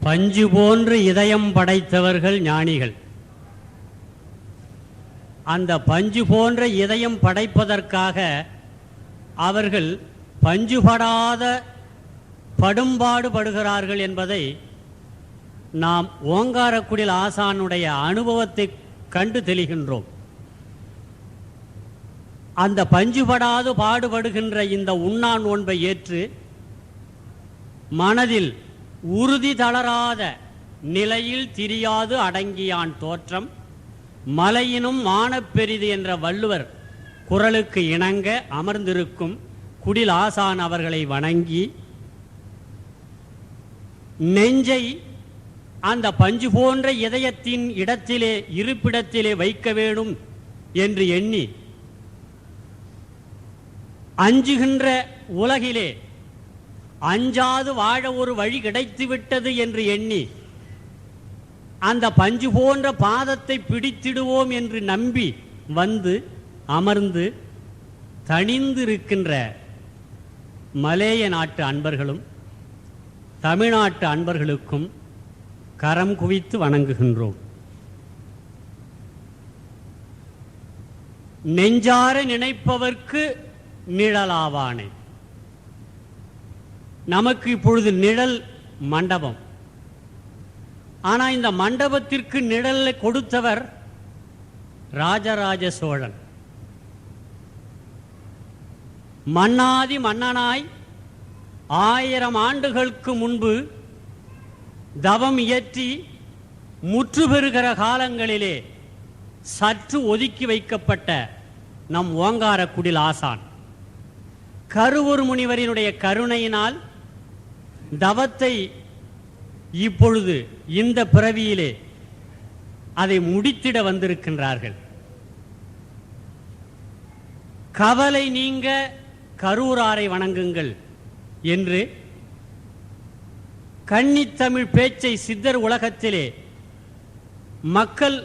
பஞ்சு போன்று இதயம் படைத்தவர்கள் ஞானிகள். அந்த பஞ்சு போன்ற இதயம் படைப்பதற்காக அவர்கள் பஞ்சுபடாத படும்பாடு படுகிறார்கள் என்பதை நாம் ஓங்காரக்குடில் ஆசானுடைய அனுபவத்தை கண்டு தெளிகின்றோம். அந்த பஞ்சுபடாது பாடுபடுகின்ற இந்த உண்ணா நோன்பை ஏற்று மனதில் உறுதி தளராத நிலையில் திரியாது அடங்கியான் தோற்றம் மலையினும் மானப்பெரிது என்ற வள்ளுவர் குரலுக்கு இணங்க அமர்ந்திருக்கும் குடில் ஆசான் அவர்களை வணங்கி நெஞ்சை அந்த பஞ்சு போன்ற இதயத்தின் இடத்திலே இருப்பிடத்திலே வைக்க வேண்டும் என்று எண்ணி அஞ்சுகின்ற உலகிலே அஞ்சாது வாழ ஒரு வழி கிடைத்துவிட்டது என்று எண்ணி அந்த பஞ்சு போன்ற பாதத்தை பிடித்திடுவோம் என்று நம்பி வந்து அமர்ந்து தனிந்திருக்கின்ற மலேய நாட்டு அன்பர்களும் தமிழ்நாட்டு அன்பர்களுக்கும் கரம் குவித்து வணங்குகின்றோம். நெஞ்சார நினைப்பவர்க்கு நிழலாவானே. நமக்கு இப்பொழுது நிழல் மண்டபம். ஆனால் இந்த மண்டபத்திற்கு நிழலை கொடுத்தவர் ராஜராஜ சோழன். மன்னாதி மன்னனாய் 1000 ஆண்டுகளுக்கு முன்பு தவம் இயற்றி முற்று பெறுகிற காலங்களிலே சற்று ஒதுக்கி வைக்கப்பட்ட நம் ஓங்காரக்குடில் ஆசான் கருவூர் முனிவரினுடைய கருணையினால் தவத்தை இப்பொழுது இந்த பிறவியிலே அதை முடித்திட வந்திருக்கின்றார்கள். கவலை நீங்க கரூராரை வணங்குங்கள் என்று கன்னித்தமிழ் பேச்சை சித்தர் உலகத்திலே மக்கள்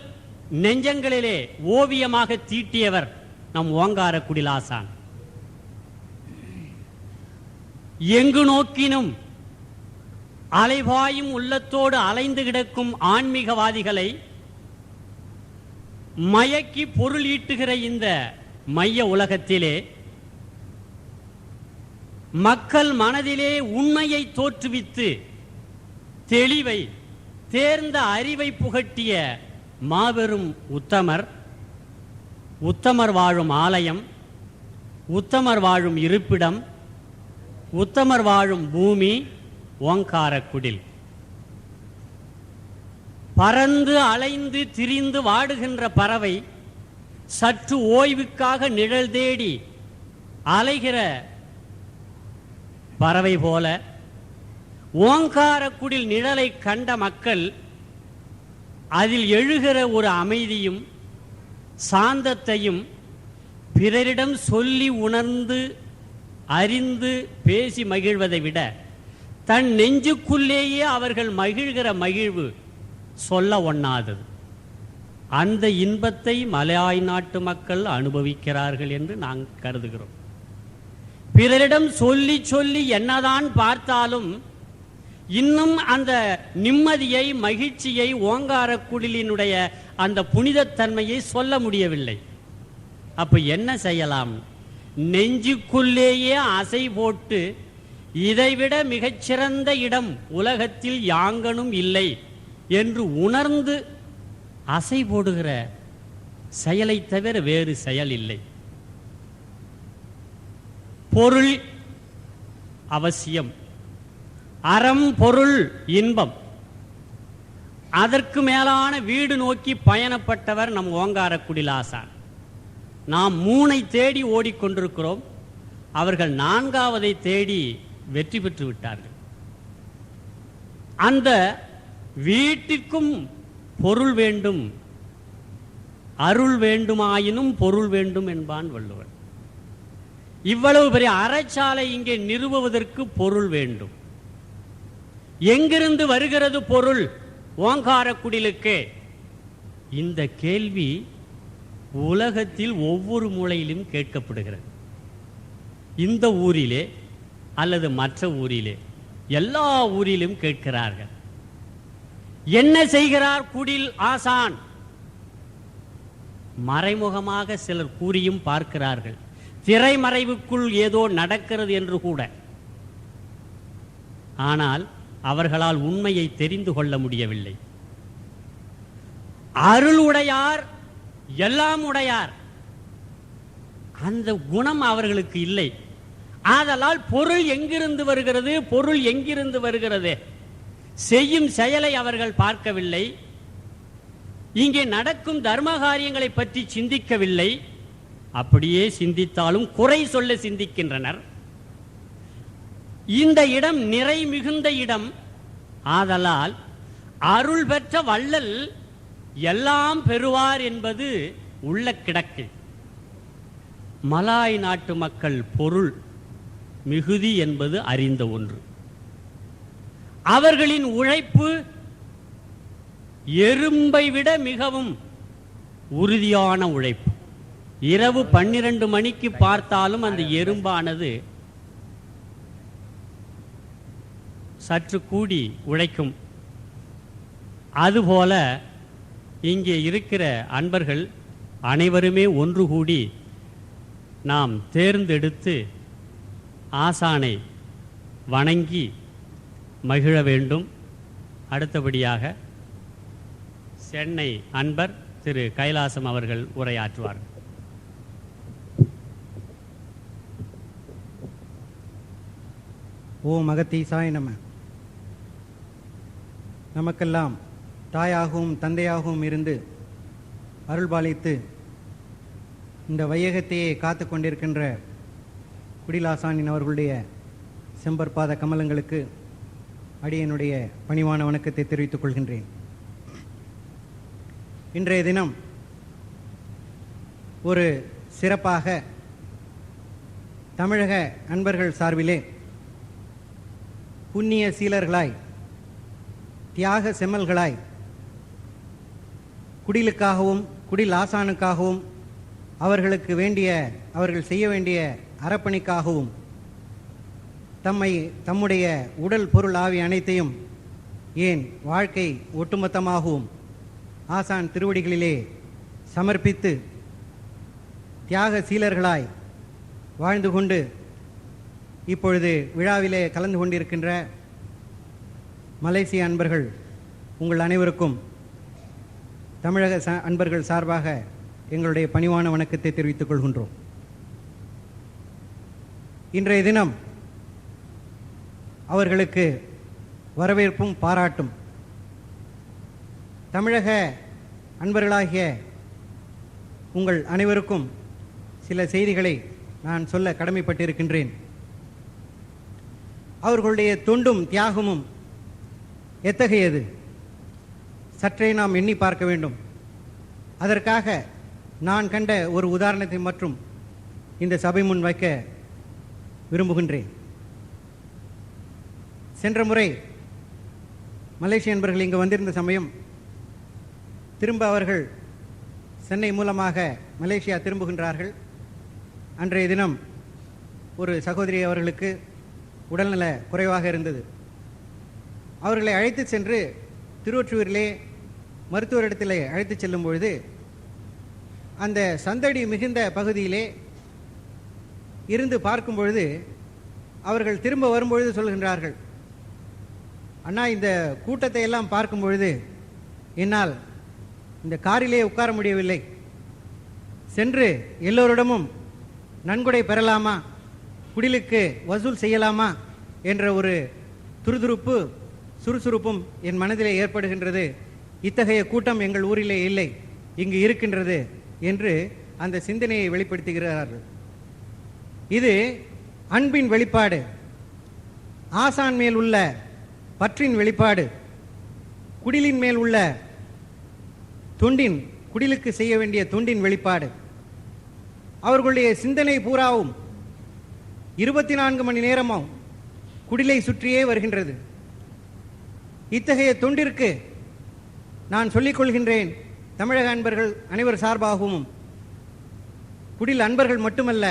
நெஞ்சங்களிலே ஓவியமாக தீட்டியவர் நம் ஓங்காரக்குடில் ஆசான். எங்கு நோக்கினும் அலைபாயும் உள்ளத்தோடு அலைந்து கிடக்கும் ஆன்மீகவாதிகளை மயக்கி பொருள் ஈட்டுகிற இந்த மைய உலகத்திலே மக்கள் மனதிலே உண்மையை தோற்றுவித்து தெளிவை தேர்ந்த அறிவை புகட்டிய மாபெரும் உத்தமர், உத்தமர் வாழும் ஆலயம், உத்தமர் வாழும் இருப்பிடம், உத்தமர் வாழும் பூமி ஓங்காரக்குடில். பறந்து அலைந்து திரிந்து வாடுகின்ற பறவை சற்று ஓய்வுக்காக நிழல் தேடி அலைகிற பறவை போல ஓங்காரக்குடில் நிழலை கண்ட மக்கள் அதில் எழுகிற ஒரு அமைதியும் சாந்தத்தையும் பிறரிடம் சொல்லி உணர்ந்து அறிந்து பேசி மகிழ்வதை விட தன் நெஞ்சுக்குள்ளேயே அவர்கள் மகிழ்கிற மகிழ்வு சொல்ல ஒண்ணாதது. அந்த இன்பத்தை மலையாய் நாட்டு மக்கள் அனுபவிக்கிறார்கள் என்று நாங்கள் கருதுகிறோம். பிறரிடம் சொல்லி சொல்லி என்னதான் பார்த்தாலும் இன்னும் அந்த நிம்மதியை மகிழ்ச்சியை ஓங்காரக்குடிலினுடைய அந்த புனிதத்தன்மையை சொல்ல முடியவில்லை. அப்ப என்ன செய்யலாம்? நெஞ்சுக்குள்ளேயே அசை போட்டு இதைவிட மிகச்சிறந்த இடம் உலகத்தில் யாங்கனும் இல்லை என்று உணர்ந்து அசை போடுகிற செயலை தவிர வேறு செயல் இல்லை. பொருள் அவசியம், அறம் பொருள் இன்பம், அதற்கு மேலான வீடு நோக்கி பயணப்பட்டவர் நம் ஓங்காரக்குடில் ஆசான். நாம் 3ஐ தேடி ஓடிக்கொண்டிருக்கிறோம், அவர்கள் 4வதை தேடி வெற்றி பெற்று விட்டார்கள். அந்த வீட்டிற்கும் பொருள் வேண்டும், அருள் வேண்டுமாயினும் பொருள் வேண்டும் என்பான் வள்ளுவர். இவ்வளவு பெரிய அறச்சாலை இங்கே நிறுவுவதற்கு பொருள் வேண்டும். எங்கிருந்து வருகிறது பொருள் ஓங்காரக்குடிலுக்கு? இந்த கேள்வி உலகத்தில் ஒவ்வொரு மூலையிலும் கேட்கப்படுகிறது. இந்த ஊரிலே அல்லது மற்ற ஊரிலே எல்லா ஊரிலும் கேட்கிறார்கள். என்ன செய்கிறார் குடில் ஆசான்? மறைமுகமாக சிலர் கூறியும் பார்க்கிறார்கள். திரைமறைவுக்குள் ஏதோ நடக்கிறது என்று கூட. ஆனால் அவர்களால் உண்மையை தெரிந்து கொள்ள முடியவில்லை. அருள் உடையார், எல்லாம் உடையார், அந்த குணம் அவர்களுக்கு இல்லை. ஆதலால் பொருள் எங்கிருந்து வருகிறது, பொருள் எங்கிருந்து வருகிறது, செய்யும் செயலை அவர்கள் பார்க்கவில்லை. இங்கே நடக்கும் தர்ம காரியங்களை பற்றி சிந்திக்கவில்லை. அப்படியே சிந்தித்தாலும் குறை சொல்ல சிந்திக்கின்றனர். இந்த இடம் நிறை மிகுந்த இடம். ஆதலால் அருள் பெற்ற வள்ளல் எல்லாம் பெறுவார் என்பது உள்ள கிடக்கு. மலாய் நாட்டு மக்கள் பொருள் மிகுதி என்பது அறிந்த ஒன்று. அவர்களின் உழைப்பு எறும்பை விட மிகவும் உறுதியான உழைப்பு. இரவு 12 மணிக்கு பார்த்தாலும் அந்த எறும்பானது சற்று கூடி உழைக்கும். அதுபோல இங்கே இருக்கிற அன்பர்கள் அனைவருமே ஒன்று கூடி நாம் தேர்ந்தெடுத்து ஆசானை வணங்கி மகிழ வேண்டும். அடுத்தபடியாக சென்னை அன்பர் திரு கைலாசம் அவர்கள் உரையாற்றுவார்கள். ஓ மகத்தீசாய் நம. நமக்கெல்லாம் தாயாகவும் தந்தையாகவும் இருந்து அருள்பாலித்து இந்த வையகத்தையே காத்து கொண்டிருக்கின்ற குடிலாசானின் அவர்களுடைய செம்பற்பாத கமலங்களுக்கு அடியனுடைய பணிவான வணக்கத்தை தெரிவித்துக் கொள்கின்றேன். இன்றைய தினம் ஒரு சிறப்பாக தமிழக அன்பர்கள் சார்பிலே புண்ணிய சீலர்களாய், தியாக செம்மல்களாய், குடிலுக்காகவும் குடில் ஆசானுக்காகவும் அவர்களுக்கு வேண்டிய, அவர்கள் செய்ய வேண்டிய அறப்பணிக்காகவும் தம்முடைய உடல் பொருள் ஆவி அனைத்தையும், ஏன் வாழ்க்கை ஒட்டுமொத்தமாகவும் ஆசான் திருவடிகளிலே சமர்ப்பித்து தியாக சீலர்களாய் வாழ்ந்து கொண்டு இப்பொழுது விழாவிலே கலந்து கொண்டிருக்கின்ற மலேசிய அன்பர்கள் உங்கள் அனைவருக்கும் தமிழக அன்பர்கள் சார்பாக எங்களுடைய பணிவான வணக்கத்தை தெரிவித்துக் கொள்கின்றோம். இன்றைய தினம் அவர்களுக்கு வரவேற்பும் பாராட்டும். தமிழக அன்பர்களாகிய உங்கள் அனைவருக்கும் சில செய்திகளை நான் சொல்ல கடமைப்பட்டிருக்கின்றேன். அவர்களுடைய தொண்டும் தியாகமும் எத்தகையது சற்றே நாம் எண்ணி பார்க்க வேண்டும். அதற்காக நான் கண்ட ஒரு உதாரணத்தை மற்றும் இந்த சபை முன் வைக்க விரும்புகின்றேன். சென்ற முறை மலேசிய அன்பர்கள் இங்கு வந்திருந்த சமயம் திரும்ப அவர்கள் சென்னை மூலமாக மலேசியா திரும்புகின்றார்கள். அன்றைய தினம் ஒரு சகோதரி அவர்களுக்கு உடல்நல குறைவாக இருந்தது. அவர்களை அழைத்து சென்று திருவொற்றியூரிலே மருத்துவரிடத்திலே அழைத்து செல்லும் பொழுது அந்த சந்தடி மிகுந்த பகுதியிலே இருந்து பார்க்கும் பொழுது அவர்கள் திரும்ப வரும்பொழுது சொல்கின்றார்கள், அண்ணா, இந்த கூட்டத்தை எல்லாம் பார்க்கும் பொழுது என்னால் இந்த காரிலே உட்கார முடியவில்லை. சென்று எல்லோரிடமும் நன்கொடை பெறலாமா, குடிலுக்கு வசூல் செய்யலாமா என்ற ஒரு துருதுருப்பு சுறுசுறுப்பும் என் மனதிலே ஏற்படுகின்றது. இத்தகைய கூட்டம் எங்கள் ஊரிலே இல்லை, இங்கு இருக்கின்றது என்று அந்த சிந்தனையை வெளிப்படுத்துகிறார்கள். இது அன்பின் வெளிப்பாடு, ஆசான் மேல் உள்ள பற்றின் வெளிப்பாடு, குடிலின் மேல் உள்ள தொண்டின், குடிலுக்கு செய்ய வேண்டிய தொண்டின் வெளிப்பாடு. அவர்களுடைய சிந்தனை பூராவும் 24 மணி நேரமும் குடிலை சுற்றியே வருகின்றது. இத்தகைய தொண்டிற்கு நான் சொல்லிக் கொள்கின்றேன், தமிழக அன்பர்கள் அனைவர் சார்பாகவும், குடில் அன்பர்கள் மட்டுமல்ல,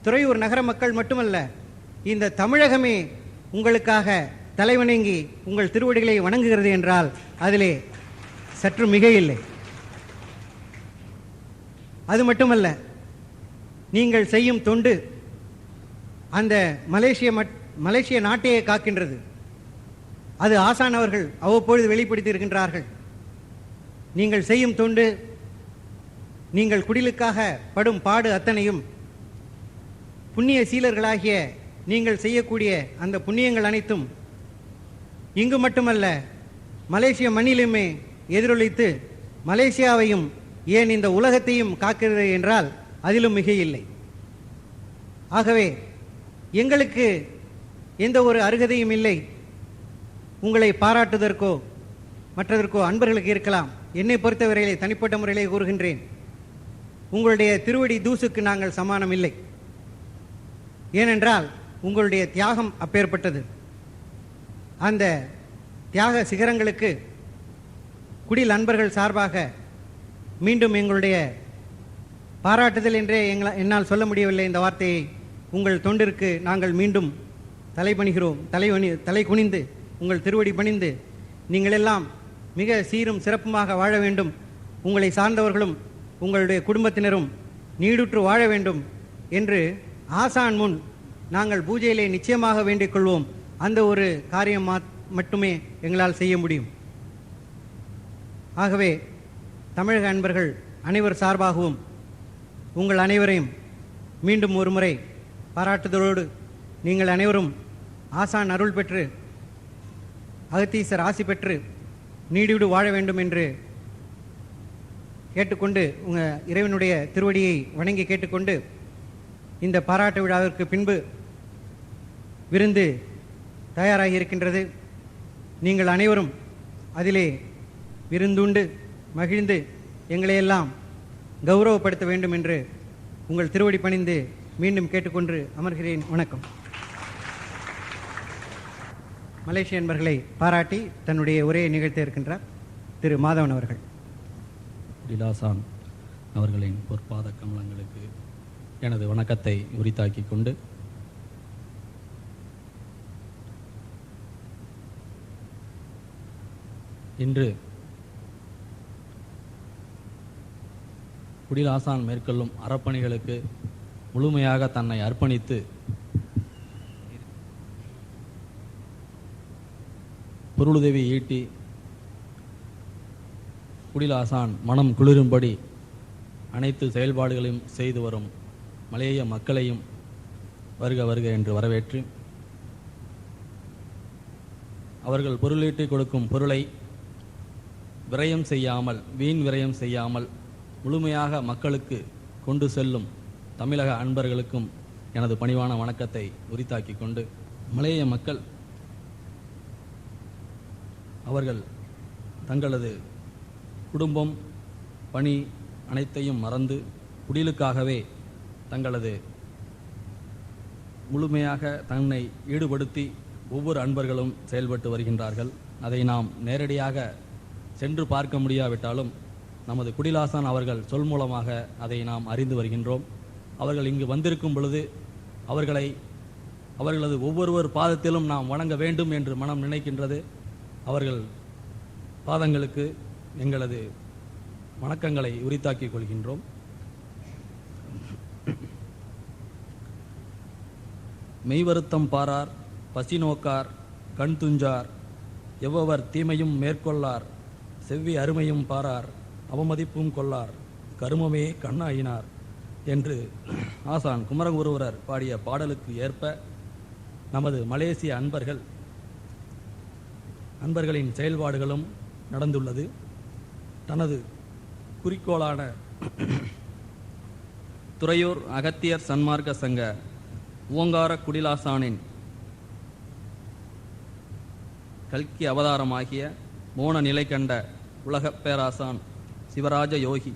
துறையூர் நகர மக்கள் மட்டுமல்ல, இந்த தமிழகமே உங்களுக்காக தலைவணங்கி உங்கள் திருவடிகளை வணங்குகிறது என்றால் அதிலே சற்று மிகையில்லை. அது மட்டுமல்ல, நீங்கள் செய்யும் தொண்டு அந்த மலேசிய நாட்டையே காக்கின்றது. அது ஆசான் அவர்கள் அவ்வப்பொழுது வெளிப்படுத்தி இருக்கின்றார்கள். நீங்கள் செய்யும் தொண்டு, நீங்கள் குடிலுக்காக படும் பாடு அத்தனையும் புண்ணிய சீலர்களாகிய நீங்கள் செய்யக்கூடிய அந்த புண்ணியங்கள் அனைத்தும் இங்கு மட்டுமல்ல மலேசிய மண்ணிலுமே எதிரொலித்து மலேசியாவையும் ஏன் இந்த உலகத்தையும் காக்கிறது என்றால் அதிலும் மிகையில்லை. ஆகவே எங்களுக்கு எந்த ஒரு அருகதையும் இல்லை உங்களை பாராட்டுவதற்கோ மற்றதற்கோ. அன்பர்களுக்கு இருக்கலாம். என்னை பொறுத்தவரையிலே தனிப்பட்ட முறையிலே கூறுகின்றேன், உங்களுடைய திருவடி தூசுக்கு நாங்கள் சமானம் இல்லை. ஏனென்றால் உங்களுடைய தியாகம் அப்பேற்பட்டது. அந்த தியாக சிகரங்களுக்கு குடில் அன்பர்கள் சார்பாக மீண்டும் எங்களுடைய பாராட்டுதல் என்றே என்னால் சொல்ல முடியவில்லை இந்த வார்த்தையை. உங்கள் தொண்டிற்கு நாங்கள் மீண்டும் தலைபணிகிறோம். தலை குனிந்து உங்கள் திருவடி பணிந்து நீங்களெல்லாம் மிக சீரும் சிறப்புமாக வாழ வேண்டும், உங்களை சார்ந்தவர்களும் உங்களுடைய குடும்பத்தினரும் நீடுற்று வாழ வேண்டும் என்று ஆசான் முன் நாங்கள் பூஜையிலே நிச்சயமாக வேண்டிக் கொள்வோம். அந்த ஒரு காரியம் மட்டுமே எங்களால் செய்ய முடியும். ஆகவே தமிழக அன்பர்கள் அனைவர் சார்பாகவும் உங்கள் அனைவரையும் மீண்டும் ஒரு முறை பாராட்டுதலோடு நீங்கள் அனைவரும் ஆசான் அருள் பெற்று அகத்தீசர் ஆசி பெற்று நீடிவிடு வாழ வேண்டும் என்று கேட்டுக்கொண்டு உங்கள் இறைவனுடைய திருவடியை வணங்கி கேட்டுக்கொண்டு இந்த பாராட்டு விழாவிற்கு பின்பு விருந்து தயாராகி இருக்கின்றது. நீங்கள் அனைவரும் அதிலே விருந்துண்டு மகிழ்ந்து எங்களையெல்லாம் கௌரவப்படுத்த வேண்டும் என்று உங்கள் திருவடி பணிந்து மீண்டும் கேட்டுக்கொண்டு அமர்கிறேன். வணக்கம். மலேசிய அன்பர்களை பாராட்டி தன்னுடைய உரையை நிகழ்த்த இருக்கின்றார் திரு மாதவன் அவர்கள். குடிலாசான் அவர்களின் பொற்பாத கமலங்களுக்கு எனது வணக்கத்தை உரித்தாக்கிக் கொண்டு இன்று குடிலாசான் மேற்கொள்ளும் அறப்பணிகளுக்கு முழுமையாக தன்னை அர்ப்பணித்து பொருளுதவி ஈட்டி குடிலாசான் மனம் குளிரும்படி அனைத்து செயல்பாடுகளையும் செய்து வரும் மலேய மக்களையும் வருக வருக என்று வரவேற்று அவர்கள் பொருளீட்டி கொடுக்கும் பொருளை விரயம் செய்யாமல் வீண் விரயம் செய்யாமல் முழுமையாக மக்களுக்கு கொண்டு செல்லும் தமிழக அன்பர்களுக்கும் எனது பணிவான வணக்கத்தை உரித்தாக்கி கொண்டு மலேய மக்கள் அவர்கள் தங்களது குடும்பம் பணி அனைத்தையும் மறந்து குடிலுக்காகவே தங்களது முழுமையாக தன்னை ஈடுபடுத்தி ஒவ்வொரு அன்பர்களும் செயல்பட்டு வருகின்றார்கள். அதை நாம் நேரடியாக சென்று பார்க்க முடியாவிட்டாலும் நமது குடிலாசான் அவர்கள் சொல் மூலமாக அதை நாம் அறிந்து வருகின்றோம். அவர்கள் இங்கு வந்திருக்கும் பொழுது அவர்களது ஒவ்வொருவர் பாதத்திலும் நாம் வணங்க வேண்டும் என்று மனம் நினைக்கின்றது. அவர்கள் பாதங்களுக்கு எங்களது வணக்கங்களை உரித்தாக்கிக் கொள்கின்றோம். மெய்வருத்தம் பாரார், பசி நோக்கார், கண் துஞ்சார், எவ்வவர் தீமையும் மேற்கொள்ளார், செவ்வி அருமையும் பாரார், அவமதிப்பும் கொள்ளார், கருமமே கண்ணாயினார் என்று ஆசான் குமரகுருவரர் பாடிய பாடலுக்கு ஏற்ப நமது மலேசிய அன்பர்களின் செயல்பாடுகளும் நடந்துள்ளது. தனது குறிக்கோளான துறையூர் அகத்தியர் சன்மார்க்க சங்க ஓங்கார குடிலாசானின் கல்கி அவதாரமாகிய மோன நிலை கண்ட உலகப் பேராசான் சிவராஜ யோகி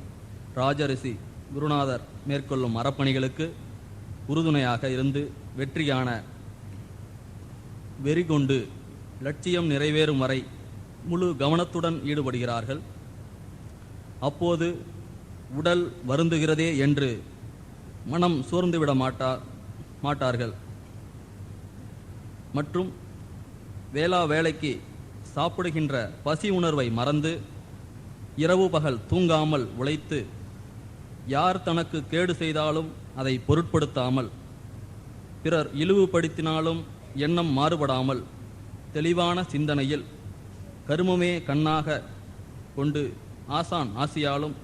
ராஜரிஷி குருநாதர் மேற்கொள்ளும் அறப்பணிகளுக்கு உறுதுணையாக இருந்து வெற்றியான வெறிகொண்டு லட்சியம் நிறைவேறும் வரை முழு கவனத்துடன் ஈடுபடுகிறார்கள். அப்போது உடல் வருந்துகிறதே என்று மனம் சோர்ந்துவிட மாட்டார்கள் மற்றும் வேளா வேளைக்கு சாப்பிடுகின்ற பசி உணர்வை மறந்து இரவு பகல் தூங்காமல் உழைத்து யார் தனக்கு கேடு செய்தாலும் அதை பொருட்படுத்தாமல் பிறர் இழிவுபடுத்தினாலும் எண்ணம் மாறுபடாமல் தெளிவான சிந்தனையில் கருமமே கண்ணாக கொண்டு ஆசான் ஆசியாலும்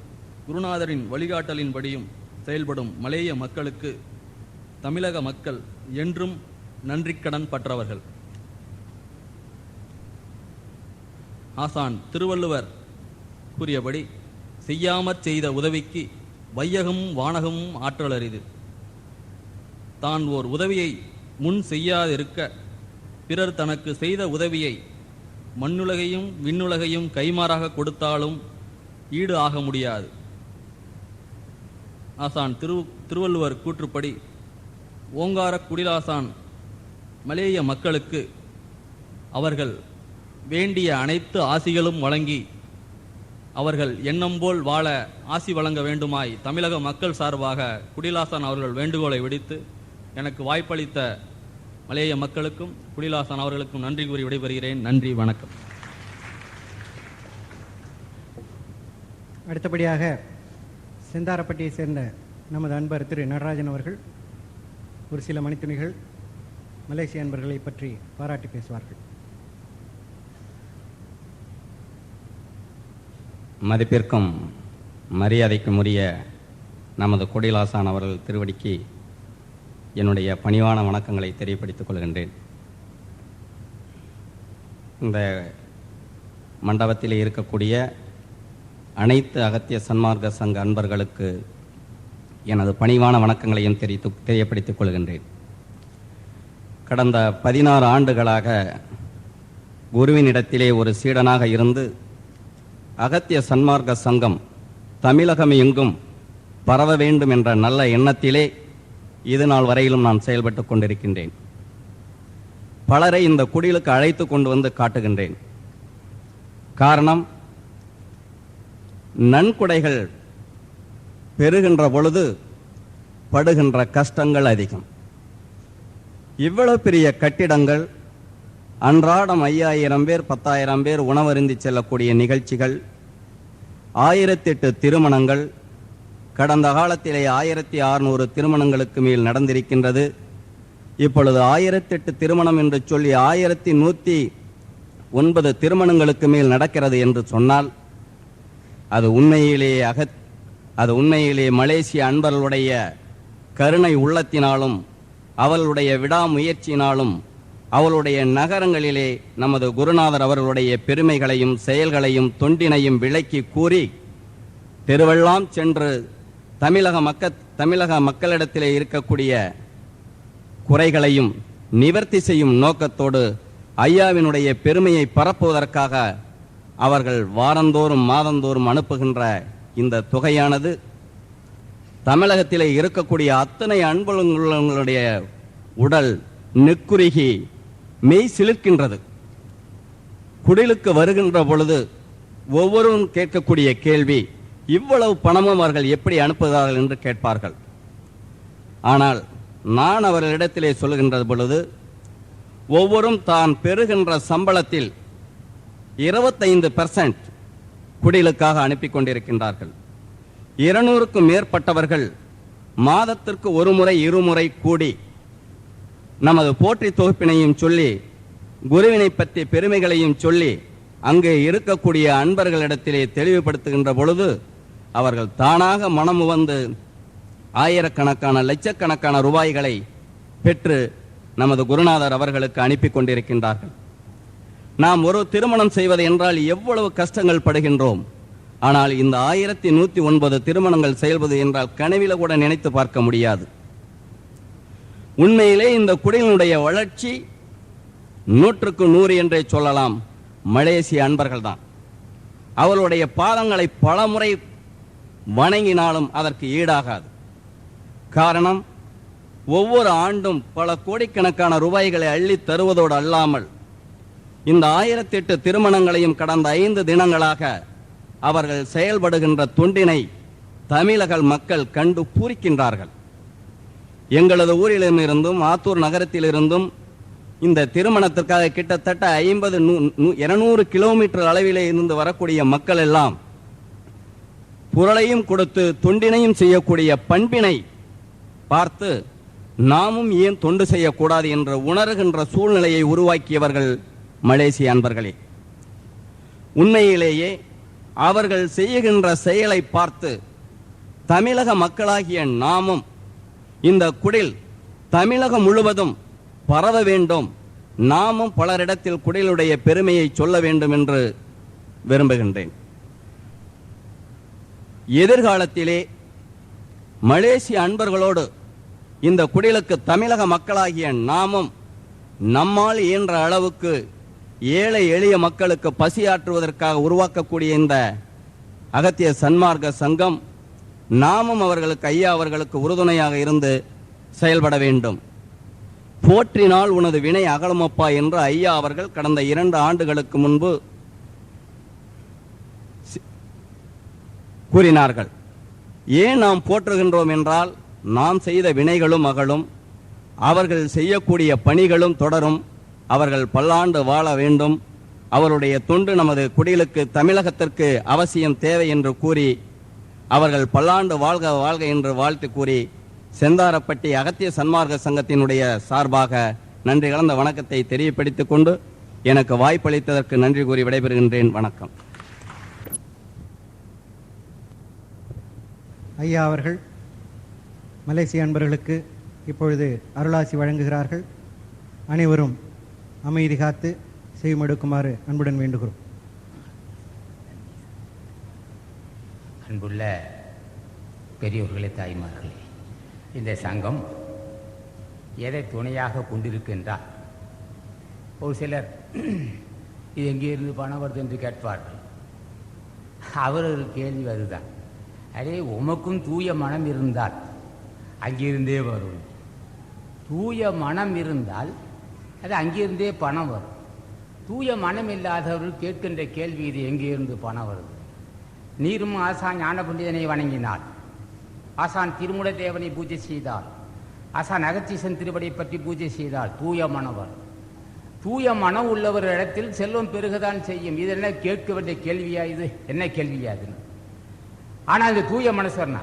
குருநாதரின் வழிகாட்டலின்படியும் செயல்படும் மலேய மக்களுக்கு தமிழக மக்கள் என்றும் நன்றிக்கடன் பற்றவர்கள். ஆசான் திருவள்ளுவர் கூறியபடி செய்யாமற் செய்த உதவிக்கு வையகமும் வானகமும் ஆற்றல் அரிது. தான் ஓர் உதவியை முன் செய்யாதிருக்க பிறர் தனக்கு செய்த உதவியை மண்ணுலகையும் விண்ணுலகையும் கைமாறாக கொடுத்தாலும் ஈடு ஆக முடியாது. ஆசான் திருவள்ளுவர் கூற்றுப்படி ஓங்கார குடிலாசான் மலேய மக்களுக்கு அவர்கள் வேண்டிய அனைத்து ஆசிகளும் வழங்கி அவர்கள் எண்ணம் போல் வாழ ஆசி வழங்க வேண்டுமாய் தமிழக மக்கள் சார்பாக குடிலாசான் அவர்கள் வேண்டுகோளை விடுத்து எனக்கு வாய்ப்பளித்த மலேய மக்களுக்கும் குடிலாசான் அவர்களுக்கும் நன்றி கூறி விடைபெறுகிறேன். நன்றி, வணக்கம். அடுத்தபடியாக செந்தாரப்பட்டியை சேர்ந்த நமது அன்பர் திரு நடராஜன் அவர்கள் ஒரு சில மணித்துணிகள் மலேசிய அன்பர்களை பற்றி பாராட்டி பேசுவார்கள். மதிப்பிற்கும் மரியாதைக்கும் உரிய நமது கொடிலாசான் அவர்கள் திருவடிக்கு என்னுடைய பணிவான வணக்கங்களை தெரியப்படுத்திக் கொள்கின்றேன். இந்த மண்டபத்தில் இருக்கக்கூடிய அனைத்து அகத்திய சன்மார்க்க சங்க அன்பர்களுக்கு எனது பணிவான வணக்கங்களையும் தெரியப்படுத்திக் கொள்கின்றேன். கடந்த 16 ஆண்டுகளாக குருவினிடத்திலே ஒரு சீடனாக இருந்து அகத்திய சன்மார்க்க சங்கம் தமிழகம் எங்கும் பரவ வேண்டும் என்ற நல்ல எண்ணத்திலே இது நாள் வரையிலும் நான் செயல்பட்டு கொண்டிருக்கின்றேன். பலரை இந்த குடிலுக்கு அழைத்து கொண்டு வந்து காட்டுகின்றேன். காரணம், நன்கொடைகள் பெறுகின்ற பொழுது படுகின்ற கஷ்டங்கள் அதிகம். இவ்வளவு பெரிய கட்டிடங்கள், அன்றாடம் 5000 பேர் 10,000 பேர் உணவருந்தி செல்லக்கூடிய நிகழ்ச்சிகள், 1008 திருமணங்கள், கடந்த காலத்திலே 1600 திருமணங்களுக்கு மேல் நடந்திருக்கின்றது. இப்பொழுது 1008 திருமணம் என்று சொல்லி 1109 திருமணங்களுக்கு மேல் நடக்கிறது என்று சொன்னால் அது உண்மையிலே மலேசிய அன்பர்களுடைய கருணை உள்ளத்தினாலும் அவர்களுடைய விடாமுயற்சியினாலும் அவளுடைய நகரங்களிலே நமது குருநாதர் அவர்களுடைய பெருமைகளையும் செயல்களையும் தொண்டினையும் விளக்கி கூறி தெருவெல்லாம் சென்று தமிழக மக்களிடத்திலே இருக்கக்கூடிய குறைகளையும் நிவர்த்தி செய்யும் நோக்கத்தோடு ஐயாவினுடைய பெருமையை பரப்புவதற்காக அவர்கள் வாரந்தோறும் மாதந்தோறும் அனுப்புகின்ற இந்த தொகையானது தமிழகத்திலே இருக்கக்கூடிய அத்தனை அன்புள்ளவங்களுடைய உடல் நெக்குருகி மெய் சிலிர்க்கின்றது. குடிலுக்கு வருகின்ற பொழுது ஒவ்வொருவரும் கேட்கக்கூடிய கேள்வி, இவ்வளவு பணமும் அவர்கள் எப்படி அனுப்புகிறார்கள் என்று கேட்பார்கள். ஆனால் நான் அவர்களிடத்திலே சொல்கின்ற பொழுது ஒவ்வொரும் தான் பெறுகின்ற சம்பளத்தில் 25% குடிலுக்காக அனுப்பி கொண்டிருக்கின்றார்கள். 200க்கும் மேற்பட்டவர்கள் மாதத்திற்கு ஒரு முறை இருமுறை கூடி நமது போற்றி தொகுப்பினையும் சொல்லி குருவினை பற்றி பெருமைகளையும் சொல்லி அங்கே இருக்கக்கூடிய அன்பர்களிடத்திலே தெளிவுபடுத்துகின்ற பொழுது அவர்கள் தானாக மனம் வந்து ஆயிரக்கணக்கான லட்சக்கணக்கான ரூபாய்களை பெற்று நமது குருநாதர் அவர்களுக்கு அனுப்பி கொண்டிருக்கின்றார்கள். நாம் ஒரு திருமணம் செய்வது என்றால் எவ்வளவு கஷ்டங்கள் படுகின்றோம். ஆனால் இந்த 1109 திருமணங்கள் செயல்பது என்றால் கனவில கூட நினைத்து பார்க்க முடியாது. உண்மையிலே இந்த குடியினுடைய வளர்ச்சி 100க்கு 100 என்றே சொல்லலாம். மலேசிய அன்பர்கள் தான். அவர்களுடைய பாதங்களை பலமுறை வணங்கினாலும் அதற்கு ஈடாகாது. காரணம், ஒவ்வொரு ஆண்டும் பல கோடிக்கணக்கான ரூபாய்களை அள்ளி தருவதோடு அல்லாமல் இந்த 1008 திருமணங்களையும் கடந்த 5 தினங்களாக அவர்கள் செயல்படுகின்ற தொண்டினை தமிழக மக்கள் கண்டு பூரிக்கின்றார்கள். எங்களது ஊரிலிருந்தும் ஆத்தூர் நகரத்திலிருந்தும் இந்த திருமணத்திற்காக கிட்டத்தட்ட 200 கிலோமீட்டர் அளவிலே இருந்து வரக்கூடிய மக்கள் எல்லாம் புரளையும் கொடுத்து தொண்டினையும் செய்யக்கூடிய பண்பினை பார்த்து நாமும் ஏன் தொண்டு செய்யக்கூடாது என்று உணர்கின்ற சூழ்நிலையை உருவாக்கியவர்கள் மலேசிய அன்பர்களே. உண்மையிலேயே அவர்கள் செய்கின்ற செயலை பார்த்து தமிழக மக்களாகிய நாமும் இந்த குடில் தமிழகம் முழுவதும் பரவ வேண்டும், நாமும் பலரிடத்தில் குடிலுடைய பெருமையை சொல்ல வேண்டும் என்று விரும்புகின்றேன். எதிர்காலத்திலே மலேசிய அன்பர்களோடு இந்த குடிலுக்கு தமிழக மக்களாகிய நாமும் நம்மால் இயன்ற அளவுக்கு ஏழை எளிய மக்களுக்கு பசியாற்றுவதற்காக உருவாக்கக்கூடிய இந்த அகத்திய சன்மார்க்க சங்கம் நாமும் அவர்களுக்கு ஐயா அவர்களுக்கு உறுதுணையாக இருந்து செயல்பட வேண்டும். போற்றினால் உனது வினை அகலமப்பா என்று ஐயா அவர்கள் கடந்த 2 ஆண்டுகளுக்கு முன்பு கூறினார்கள். ஏன் நாம் போற்றுகின்றோம் என்றால் நாம் செய்த வினைகளும் அகலும், அவர்கள் செய்யக்கூடிய பணிகளும் தொடரும், அவர்கள் பல்லாண்டு வாழ வேண்டும், அவருடைய தொண்டு நமது குடிலுக்கு தமிழகத்திற்கு அவசியம் தேவை என்று கூறி அவர்கள் பல்லாண்டு வாழ்க வாழ்க என்று வாழ்த்து கூறி செந்தாரப்பட்டி அகத்திய சன்மார்க்க சங்கத்தினுடைய சார்பாக நன்றி கலந்த வணக்கத்தை தெரியப்படுத்திக் கொண்டு எனக்கு வாய்ப்பளித்ததற்கு நன்றி கூறி விடைபெறுகின்றேன். வணக்கம். ஐயா அவர்கள் மலேசிய அன்பர்களுக்கு இப்பொழுது அருளாசி வழங்குகிறார்கள். அனைவரும் அமைதி காத்து செய்யுமெடுக்குமாறு அன்புடன் வேண்டுகிறோம். அன்புள்ள பெரியோர்களே, தாய்மார்களே, இந்த சங்கம் எதை துணையாக கொண்டிருக்கின்றார்? ஒரு சிலர் இது எங்கே இருந்து பணம் வருது என்று கேட்பார்கள். அவர்கள் கேள்வி அதுதான். அதே உமக்கும் தூய மனம் இருந்தால் அங்கிருந்தே வரும். தூய மனம் இருந்தால் அது அங்கிருந்தே பணம் வரும். தூய மனம் இல்லாதவர்கள் கேட்கின்ற கேள்வி இது எங்கே இருந்து பணம் வருது? நீரும் ஆசான் ஞான பண்டிதனை வணங்கினார், ஆசான் திருமுட தேவனை பூஜை செய்தால், ஆசான் அகத்தீசன் திருவடியை பற்றி பூஜை செய்தால் தூய மனம் வரும். தூய மனம் உள்ளவர் இடத்தில் செல்வம் பெருகதான் செய்யும். இது என்ன கேட்க வேண்டிய கேள்வியா? இது என்ன கேள்வியா இதுன்னு? ஆனால் இந்த தூய மனசர்னா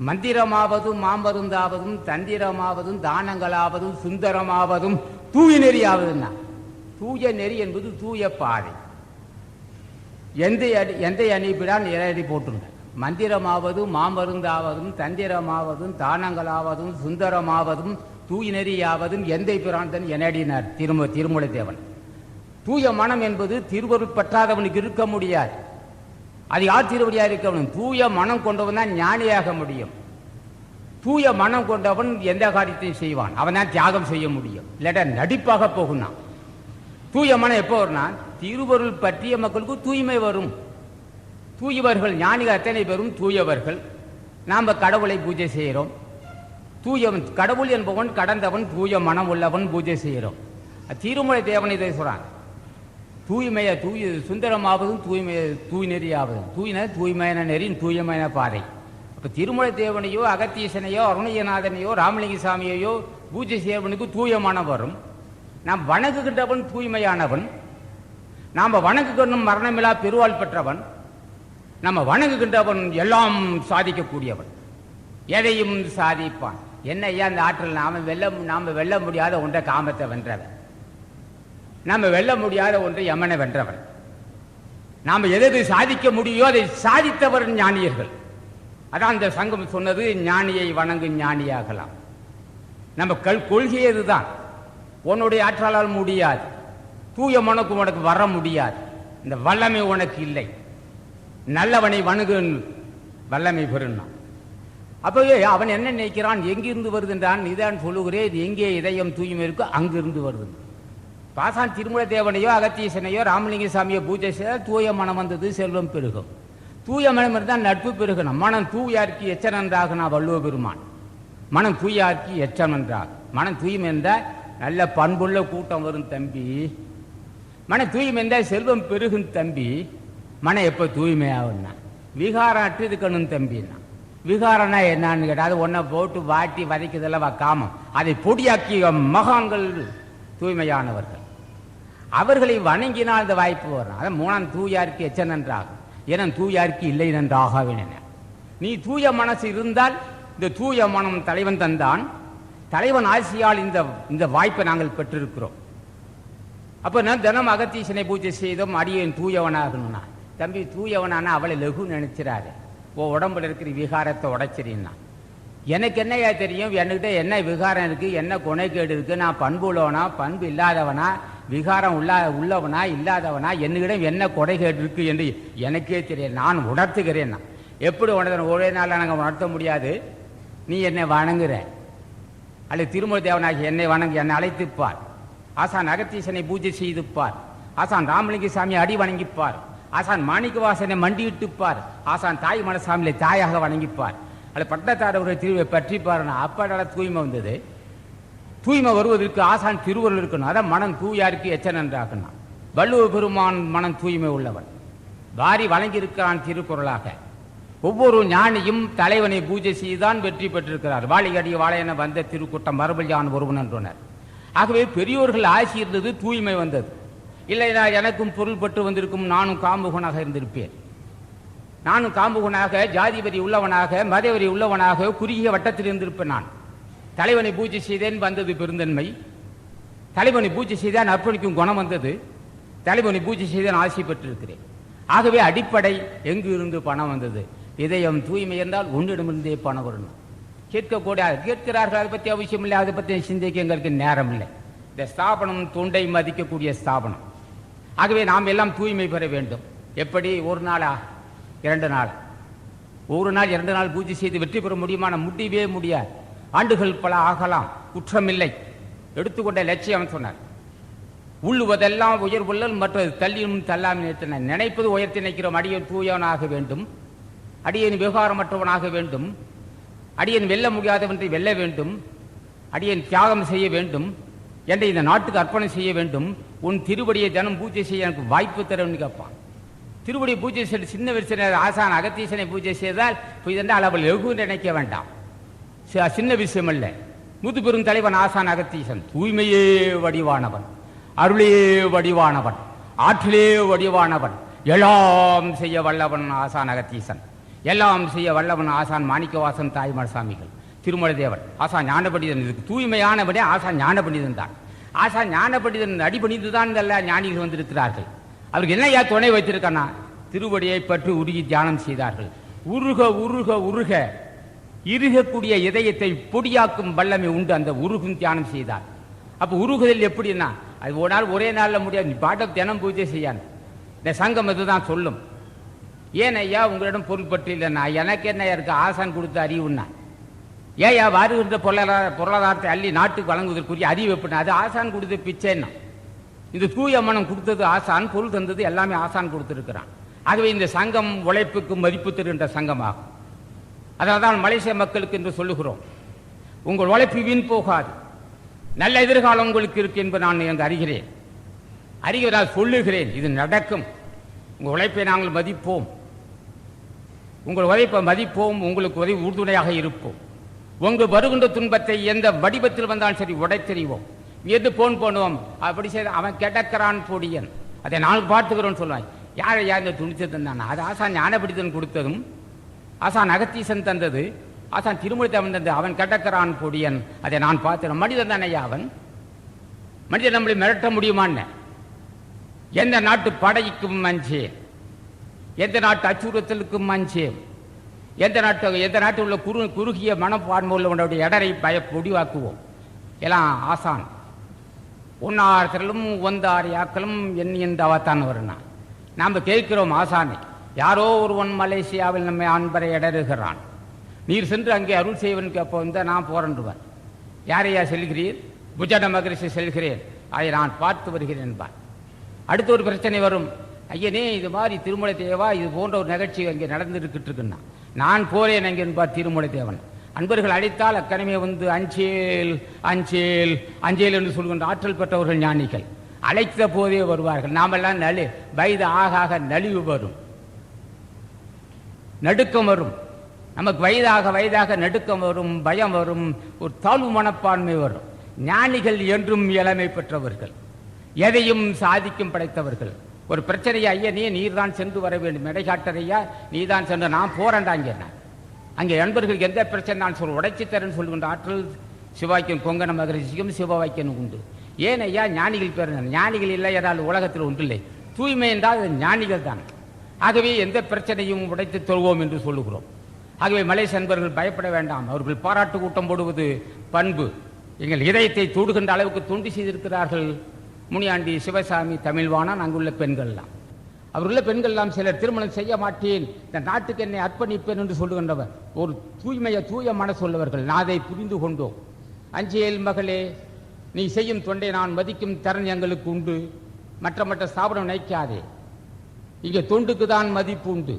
மந்திரமாவதும் மாமருந்தாவதும் தந்திரமாவதும் தானங்களாவதும் சுந்தரமாவதும் தூய நெறியாவதுன்னா, தூய நெறி என்பது தூய பாதை. எந்த அணிப்பிடான் அடி போட்டுங்க. மந்திரமாவதும் மாமருந்தாவதும் தந்திரமாவதும் தானங்களாவதும் சுந்தரமாவதும் தூய நெறியாவதும் எந்தை பிராந்தன் எனடினார் திருமூல தேவன். தூய மனம் என்பது திருவருள் பற்றாதவனுக்கு இருக்க முடியாது. அது யார் திருவடியாக இருக்கணும்? தூய மனம் கொண்டவன் தான் ஞானியாக முடியும். தூய மனம் கொண்டவன் எந்த காரியத்தையும் செய்வான். அவன் தான் தியாகம் செய்ய முடியும். இல்லாட்டா நடிப்பாக போகுனான். தூய மனம் எப்போ வரும்னா திருவருள் பற்றிய மக்களுக்கு தூய்மை வரும். தூயவர்கள் ஞானிகள் அத்தனை பேரும் தூயவர்கள். நாம் கடவுளை பூஜை செய்கிறோம். தூயவன் கடவுள் என்பவன் கடந்தவன், தூய மனம் உள்ளவன் பூஜை செய்கிறோம். திருமலை தேவனை இதை சொல்றான். தூய்மையை சுந்தரமாவதும் தூய் நெறியாவதும். தூய்மையான நெறியின் தூய்மையான பாதை. அப்போ திருமலை தேவனையோ அகத்தீசனையோ அருணயநாதனையோ ராமலிங்க சாமியையோ பூஜை செய்யவனுக்கு தூய மனம் வரும். நாம் வணங்குகின்றவன் தூய்மையானவன். நாம் வணங்குகின்ற மரணமில்லா பெருவாள் பெற்றவன். நம்ம வணங்குகின்றவன் எல்லாம் சாதிக்கக்கூடியவன், எதையும் சாதிப்பான். என்ன ஐயா அந்த ஆற்றல்? நாம வெல்ல முடியாத ஒன்றை காமத்தை வென்றவன், நாம வெல்ல முடியாத ஒன்றை யமனை வென்றவன். நாம் எதை சாதிக்க முடியோ அதை சாதித்தவர் ஞானியர்கள். அதான் அந்த சங்கம் சொன்னது, ஞானியை வணங்கு ஞானியாகலாம். நம்ம கொள்கை இதுதான். உன்னுடைய ஆற்றலால் முடியாது, தூய மனக்கு உனக்கு வர முடியாது, இந்த வல்லமை உனக்கு இல்லை. நல்லவனை வணங்கு, வல்லமை பெறுனான். அப்பவே அவன் என்ன நினைக்கிறான்? எங்கிருந்து வருதுன்றான். இதான் சொல்லுகிறேன், இது எங்கே இதயம் தூய்மை இருக்கோ அங்கிருந்து வருது. பாசான் திருமூல தேவனையோ அகத்தீசனையோ ராமலிங்க சாமியோ பூஜை செய்தால் தூய மனம் வந்தது, செல்வம் பெருகும். தூய மனம் இருந்தால் நட்பு பெருகணும். மனம் தூயாருக்கு எச்சனன்றாக நான் வள்ளுவ பெருமான். மனம் தூயாருக்கு எச்சனன்றாக. மனம் தூய்மை என்றால் நல்ல பண்புள்ள கூட்டம் வரும் தம்பி. மன தூய்மை என்றால் செல்வம் பெருகும் தம்பி. மனம் எப்போ தூய்மையாகும்னா விகாரம் அற்று இருக்கணும் தம்பின்னா. விகாரம்னா என்னான்னு கேட்டால் அது ஒன்றை போட்டு வாட்டி வதைக்கிறதெல்லாம் காமம். அதை பொடியாக்கிய மகான்கள் தூய்மையானவர்கள். அவர்களை வணங்கினால் அந்த வாய்ப்பு வரும். அதான் மூணாம் தூயாருக்கு எச்ச நன்றாகும், ஏன்னா தூயாருக்கு இல்லை நன்றாக வேணும். நீ தூய மனசு இருந்தால் இந்த தூய மனம் தலைவன் தந்தான். தலைவன் ஆசியால் இந்த வாய்ப்பை நாங்கள் பெற்றிருக்கிறோம். அப்போ நான் தினம் அகத்தீசனை பூஜை செய்தோம். அடியேன் தூயவனாகணும்னா, தம்பி தூயவனானா அவளை லகு நினைச்சிடாரு. உடம்புல இருக்கிற விகாரத்தை உடைச்சிருன்னா, எனக்கு என்னையா தெரியும் என்கிட்ட என்ன விகாரம் இருக்கு, என்ன குணைக்கேடு இருக்கு, நான் பண்பு உள்ளவனா பண்பு இல்லாதவனா, விகாரம் உள்ளவனா இல்லாதவனா, என்னிடம் என்ன கொடைகேடு இருக்கு என்று எனக்கே தெரியும். நான் உணர்த்துகிறேன். நான் எப்படி உணர்த்தணும்? ஒரே நாள் நாங்கள் உணர்த்த முடியாது. நீ என்னை வணங்குற அல்லது திருமூல தேவனாகி என்னை வணங்கி என்னை அழைத்துப்பார். ஆசான் அகத்தீசனை பூஜை செய்துப்பார். ஆசான் ராமலிங்க சாமி அடி வணங்கிப்பார். ஆசான் மாணிக்கவாசனை மண்டியிட்டுப்பார். ஆசான் தாய் மனசாமியை தாயாக வணங்கிப்பார். அல்ல பட்டத்தாரவரை திருவை பற்றிப்பார். அப்படால தூய்மை வந்தது. தூய்மை வருவதற்கு ஆசான் திருவருள் இருக்கணும். அதான் மனம் தூயாருக்கு எச்ச நன்றாகணும். வள்ளுவ பெருமான் மனம் தூய்மை உள்ளவன், வாரி வழங்கியிருக்கிறான் திருக்குறளாக. ஒவ்வொரு ஞானியும் தலைவனை பூஜை செய்துதான் வெற்றி பெற்றிருக்கிறார். வாழிகடி வாழையன வந்த திருக்கூட்டம் மரபல் யான் ஒருவன் என்றனர். ஆகவே பெரியோர்கள் ஆசி இருந்தது, தூய்மை வந்தது. இல்லைனா எனக்கும் பொருள் பெற்று வந்திருக்கும், நானும் காம்புகனாக இருந்திருப்பேன். நானும் காம்புகனாக ஜாதிபதி உள்ளவனாக மதவரி உள்ளவனாக குறுகிய வட்டத்தில் இருந்திருப்பேன். நான் தலைவனை பூஜை செய்தேன், வந்தது பெருந்தன்மை. தலைவனை பூஜை செய்தான் அர்ப்பணிக்கும் குணம் வந்தது. தலைவனை பூஜை செய்தான் ஆசி பெற்றிருக்கிறேன். ஆகவே அடிப்படை எங்கு இருந்து பணம் வந்தது? இதயம் தூய்மை இருந்தால் உன்னிடமிருந்தே பணம் வரணும். கேட்கக்கூடாது, கேட்கிறார்கள், அதை பற்றி அவசியம் இல்லை, அதை பற்றி சிந்திக்க எங்களுக்கு நேரம் இல்லை. இந்த ஸ்தாபனம் தொண்டை மதிக்கக்கூடிய ஸ்தாபனம். ஆகவே நாம் எல்லாம் தூய்மை பெற வேண்டும். எப்படி? ஒரு நாளா 2 நாள், ஒரு நாள் 2 நாள் பூஜை செய்து வெற்றி பெற முடியுமான? முடியவே முடியாது. ஆண்டுகள் பல ஆகலாம், குற்றமில்லை. எடுத்துக்கொண்ட லட்சியம் சொன்னார். உள்ளுவதெல்லாம் உயர்வுள்ளல், மற்றது தள்ளியும் தள்ளாமல் நிறுத்தின. நினைப்பது உயர்த்தி நிற்கிறோம். அடியன் தூயவனாக வேண்டும், அடியன் விவகாரமற்றவனாக வேண்டும், அடியன் வெல்ல முடியாதவன்றை வெல்ல வேண்டும், அடியன் தியாகம் செய்ய வேண்டும், என்னை இந்த நாட்டுக்கு அர்ப்பணம் செய்ய வேண்டும். உன் திருவடியை தினம் பூஜை செய்ய எனக்கு வாய்ப்பு தரணும்னு கேட்பான். திருவடி பூஜை செய்து சின்ன வயசுல ஆசான் அகத்தீசனை பூஜை செய்தால் இதென்றால் அவள் எகு நினைக்க வேண்டாம். சின்ன விஷயம் அல்ல. முதுபெரும் தலைவன் ஆசான் அகத்தீசன் தூய்மையே வடிவானவன், அருளே வடிவானவன், ஆற்றிலே வடிவானவன், எல்லாம் செய்ய வல்லவன் ஆசான் அகத்தீசன். எல்லாம் செய்ய வல்லவன் ஆசான் மாணிக்கவாசன் தாய் மனசாமிகள் திருமலை தேவன் ஆசான் ஞானபண்டிதன். இதுக்கு தூய்மையானவனே ஆசான் ஞானபண்டிதன் தான். ஆசான் ஞானபண்டிதன் அடிபணிந்துதான் எல்லா ஞானிகள் வந்திருக்கிறார்கள். அவருக்கு என்னையா துணை வைத்திருக்கானா? திருவடியை பற்றி உருகி தியானம் செய்தார்கள். உருக உருக உருக இருகக்கூடிய இதயத்தை பொடியாக்கும் வல்லமை உண்டு. அந்த உருகும் தியானம் செய்தார். அப்போ உருகுதல் எப்படின்னா, அது ஒரு நாள் ஒரே நாளில் முடியாது. நீ பாட்டம் தினம் பூஜை செய்யான். இந்த சங்கம் இதுதான் சொல்லும். ஏன் ஐயா உங்களிடம் பொருள் பற்றி இல்லைன்னா, எனக்கு என்ன இருக்கு ஆசான் கொடுத்த அறிவுன்னா, ஏயா வருகின்ற பொருளாதாரத்தை அள்ளி நாட்டுக்கு வழங்குவதற்குரிய அறிவு எப்படின்னா, அது ஆசான் கொடுத்த பிச்சைன்னா. இந்த தூய மனம் கொடுத்தது ஆசான், பொருள் தந்தது எல்லாமே ஆசான் கொடுத்திருக்கிறான். ஆகவே இந்த சங்கம் உழைப்புக்கு மதிப்பு தருகின்ற சங்கமாகும். அதனால தான் மலேசிய மக்களுக்கு என்று சொல்லுகிறோம், உங்கள் உழைப்பு வீண் போகாது, நல்ல எதிர்காலம் உங்களுக்கு இருக்கு என்பது நான் எனக்கு அறிகிறேன், சொல்லுகிறேன். இது நடக்கும். உங்கள் உழைப்பை நாங்கள் மதிப்போம், உங்கள் உழைப்பை மதிப்போம், உங்களுக்கு உதவி உறுதுணையாக இருப்போம். உங்கள் வருகின்ற துன்பத்தை எந்த வடிவத்தில் வந்தாலும் சரி உடைத்தெறிவோம். எது போன் பண்ணுவோம். அப்படி செய்த அவன் கிடக்கிறான் பொடியன், அதை நான் பார்த்துக்கிறோன்னு சொல்லுவான். யாரை யார் இந்த துணிச்சல் தந்தான்? அது ஆசான் ஞானபண்டிதன் கொடுத்ததும், ஆசான் அகத்தீசன் தந்தது, ஆசான் திருமலை தேவன் தந்தது. அவன் கிடக்கிறான் பொடியன், அதை நான் பார்த்துக்கிறேன். மனிதன் தானேயா அவன்? மனிதன் நம்மளை மிரட்ட முடியுமான்னு? எந்த நாட்டு படைக்கும் மஞ்சேன், எந்த நாட்டு அச்சுறுத்தலுக்கும் மஞ்சேன், எந்த நாட்டில் உள்ள குறுகிய மனப்பான்மை உள்ளவனுடைய இடரை முடிவாக்குவோம். எல்லாம் ஆசான் உன்னார்களும் ஒந்தார் யாக்களும் எண்ணியந்தாவத்தான் வருனா. நாம் கேட்கிறோம் ஆசானை. யாரோ ஒருவன் மலேசியாவில் நம்மை அன்பரை இடறுகிறான், நீர் சென்று அங்கே அருள் செய்வன் கேட்ப வந்தால் நான் போறேன்றுவார். யாரையா செல்கிறீர்? புஜட மகரிஷி செல்கிறேன், அதை நான் பார்த்து வருகிறேன் என்பார். அடுத்த ஒரு பிரச்சனை வரும். ஐயனே இது மாதிரி திருமலை தேவா இது போன்ற ஒரு நிகழ்ச்சி அங்கே நடந்துருக்கிட்டு இருக்குன்னா நான் போறேன் அங்கே என்பார் திருமலை தேவன். அன்பர்கள் அழைத்தால் அக்கணமே வந்து அஞ்சேல் அஞ்சேல் அஞ்சேல் என்று சொல்கின்ற ஆற்றல் பெற்றவர்கள் ஞானிகள் அழைத்த போதே வருவார்கள். நாமெல்லாம் வயது ஆக நலிவு வரும், நடுக்கம் வரும். நமக்கு வயதாக நடுக்கம் வரும், பயம் வரும், ஒரு தாழ்வு மனப்பான்மை வரும். ஞானிகள் என்றும் இளமை பெற்றவர்கள், எதையும் சாதிக்கும் படைத்தவர்கள். ஒரு பிரச்சனையை ஐயனே நீர் தான் சென்று வர வேண்டும், இடைக்காட்டரையா நீ தான் சென்று நான் போறேன்டாங்க. அங்கே நண்பர்கள் எந்த பிரச்சனை நான் சொல்ல உடைச்சி தரேன்னு சொல்லுகின்ற ஆற்றல் சிவாக்கியம் கொங்கண மகரிஷிக்கும் சிவவாக்கியம் உண்டு. ஏன் ஐயா ஞானிகள் பேர்? ஞானிகள் இல்லை என்றால் உலகத்தில் ஒன்றில்லை. தூய்மை என்றால் ஞானிகள் தான். ஆகவே எந்த பிரச்சனையும் உடைத்து தொழுவோம் என்று சொல்லுகிறோம். ஆகவே மலேசிய நண்பர்கள் பயப்பட வேண்டாம். அவர்கள் பாராட்டு கூட்டம் போடுவது பண்பு. எங்கள் இதயத்தை தூடுகின்ற அளவுக்கு தொண்டு செய்திருக்கிறார்கள் முனியாண்டி, சிவசாமி, தமிழ்வாணன், அங்குள்ள பெண்கள்லாம். அவருள்ள பெண்கள்லாம் சிலர் திருமணம் செய்ய மாட்டேன், இந்த நாட்டுக்கு என்னை அர்ப்பணிப்பேன் என்று சொல்லுகின்றவர் ஒரு தூய மனசு உள்ளவர்கள். நான் அதை புரிந்து கொண்டோம். அஞ்சேல் மகளே, நீ செய்யும் தொண்டை நான் மதிக்கும் திறன் எங்களுக்கு உண்டு. மற்ற ஸ்தாபனம் நினைக்காதே, இங்கே தொண்டுக்கு தான் மதிப்பு உண்டு.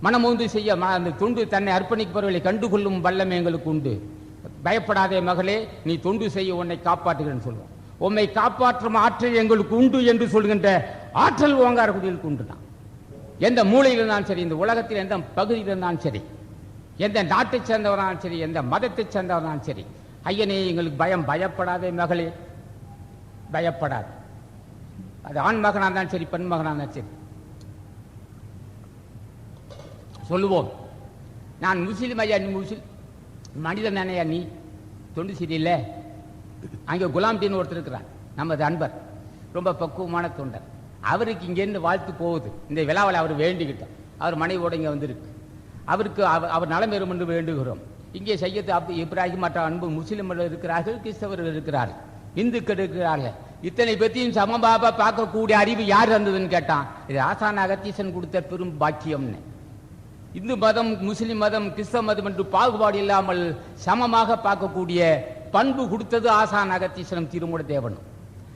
மனமோந்து செய்ய அந்த தொண்டு தன்னை அர்ப்பணிப்பவர்களை கண்டுகொள்ளும் வல்லமை எங்களுக்கு உண்டு. பயப்படாதே மகளே, நீ தொண்டு செய்ய உன்னை காப்பாற்றுகிறேன்னு சொல்லுவோம். உம்மை காப்பாற்றும் ஆற்றல் எங்களுக்கு உண்டு என்று சொல்கின்ற ஆற்றல் ஓங்காரக்குடிகளுக்கு உண்டு தான். எந்த மூலையில் இருந்தாலும் சரி, இந்த உலகத்தில் எந்த பகுதியில் இருந்தாலும் சரி, எந்த நாட்டை சேர்ந்தவராலும் சரி, எந்த மதத்தை சேர்ந்தவராலும் சரி, ஐயனே எங்களுக்கு பயப்படாதே மகளே, பயப்படாது. அது ஆண் மகனாக இருந்தாலும் சரி, பெண் மகனாக இருந்தாலும் சரி சொல்லுவோம். நான் முஸ்லீம் ஐயா, நீ முஸ்லீம் மனிதன் தானேயா, நீ தொண்டு சரியில்லை. அங்கே குலாம்டின்னு ஒருத்தர் இருக்கிறார், நமது அன்பர், ரொம்ப பக்குவமான தொண்டர். அவருக்கு இங்கேருந்து வாழ்த்து போகுது. இந்த விழாவில் அவர் வேண்டிக்கிட்டார். அவர் மனைவியோடு இங்கே வந்திருக்கு. அவருக்கு அவர் நலம் பெறும் என்று வேண்டுகிறோம். இங்கே சையத் இப்ராஹிம் மற்ற அன்பு முஸ்லிம்கள் இருக்கிறார்கள், கிறிஸ்தவர்கள் இருக்கிறார்கள், இந்துக்கள் இருக்கிறார்கள். இத்தனை பற்றியும் சமபாபா பார்க்கக்கூடிய அறிவு யார் இருந்ததுன்னு கேட்டான். இது ஆசான் அகத்தீசன் கொடுத்த பெரும் பாக்கியம்னு. இந்து மதம், முஸ்லிம் மதம், கிறிஸ்தவ மதம் என்று பாகுபாடு இல்லாமல் சமமாக பார்க்கக்கூடிய பண்பு கொடுத்தது ஆசான் அகத்தீசனம் திருமூல தேவனும்.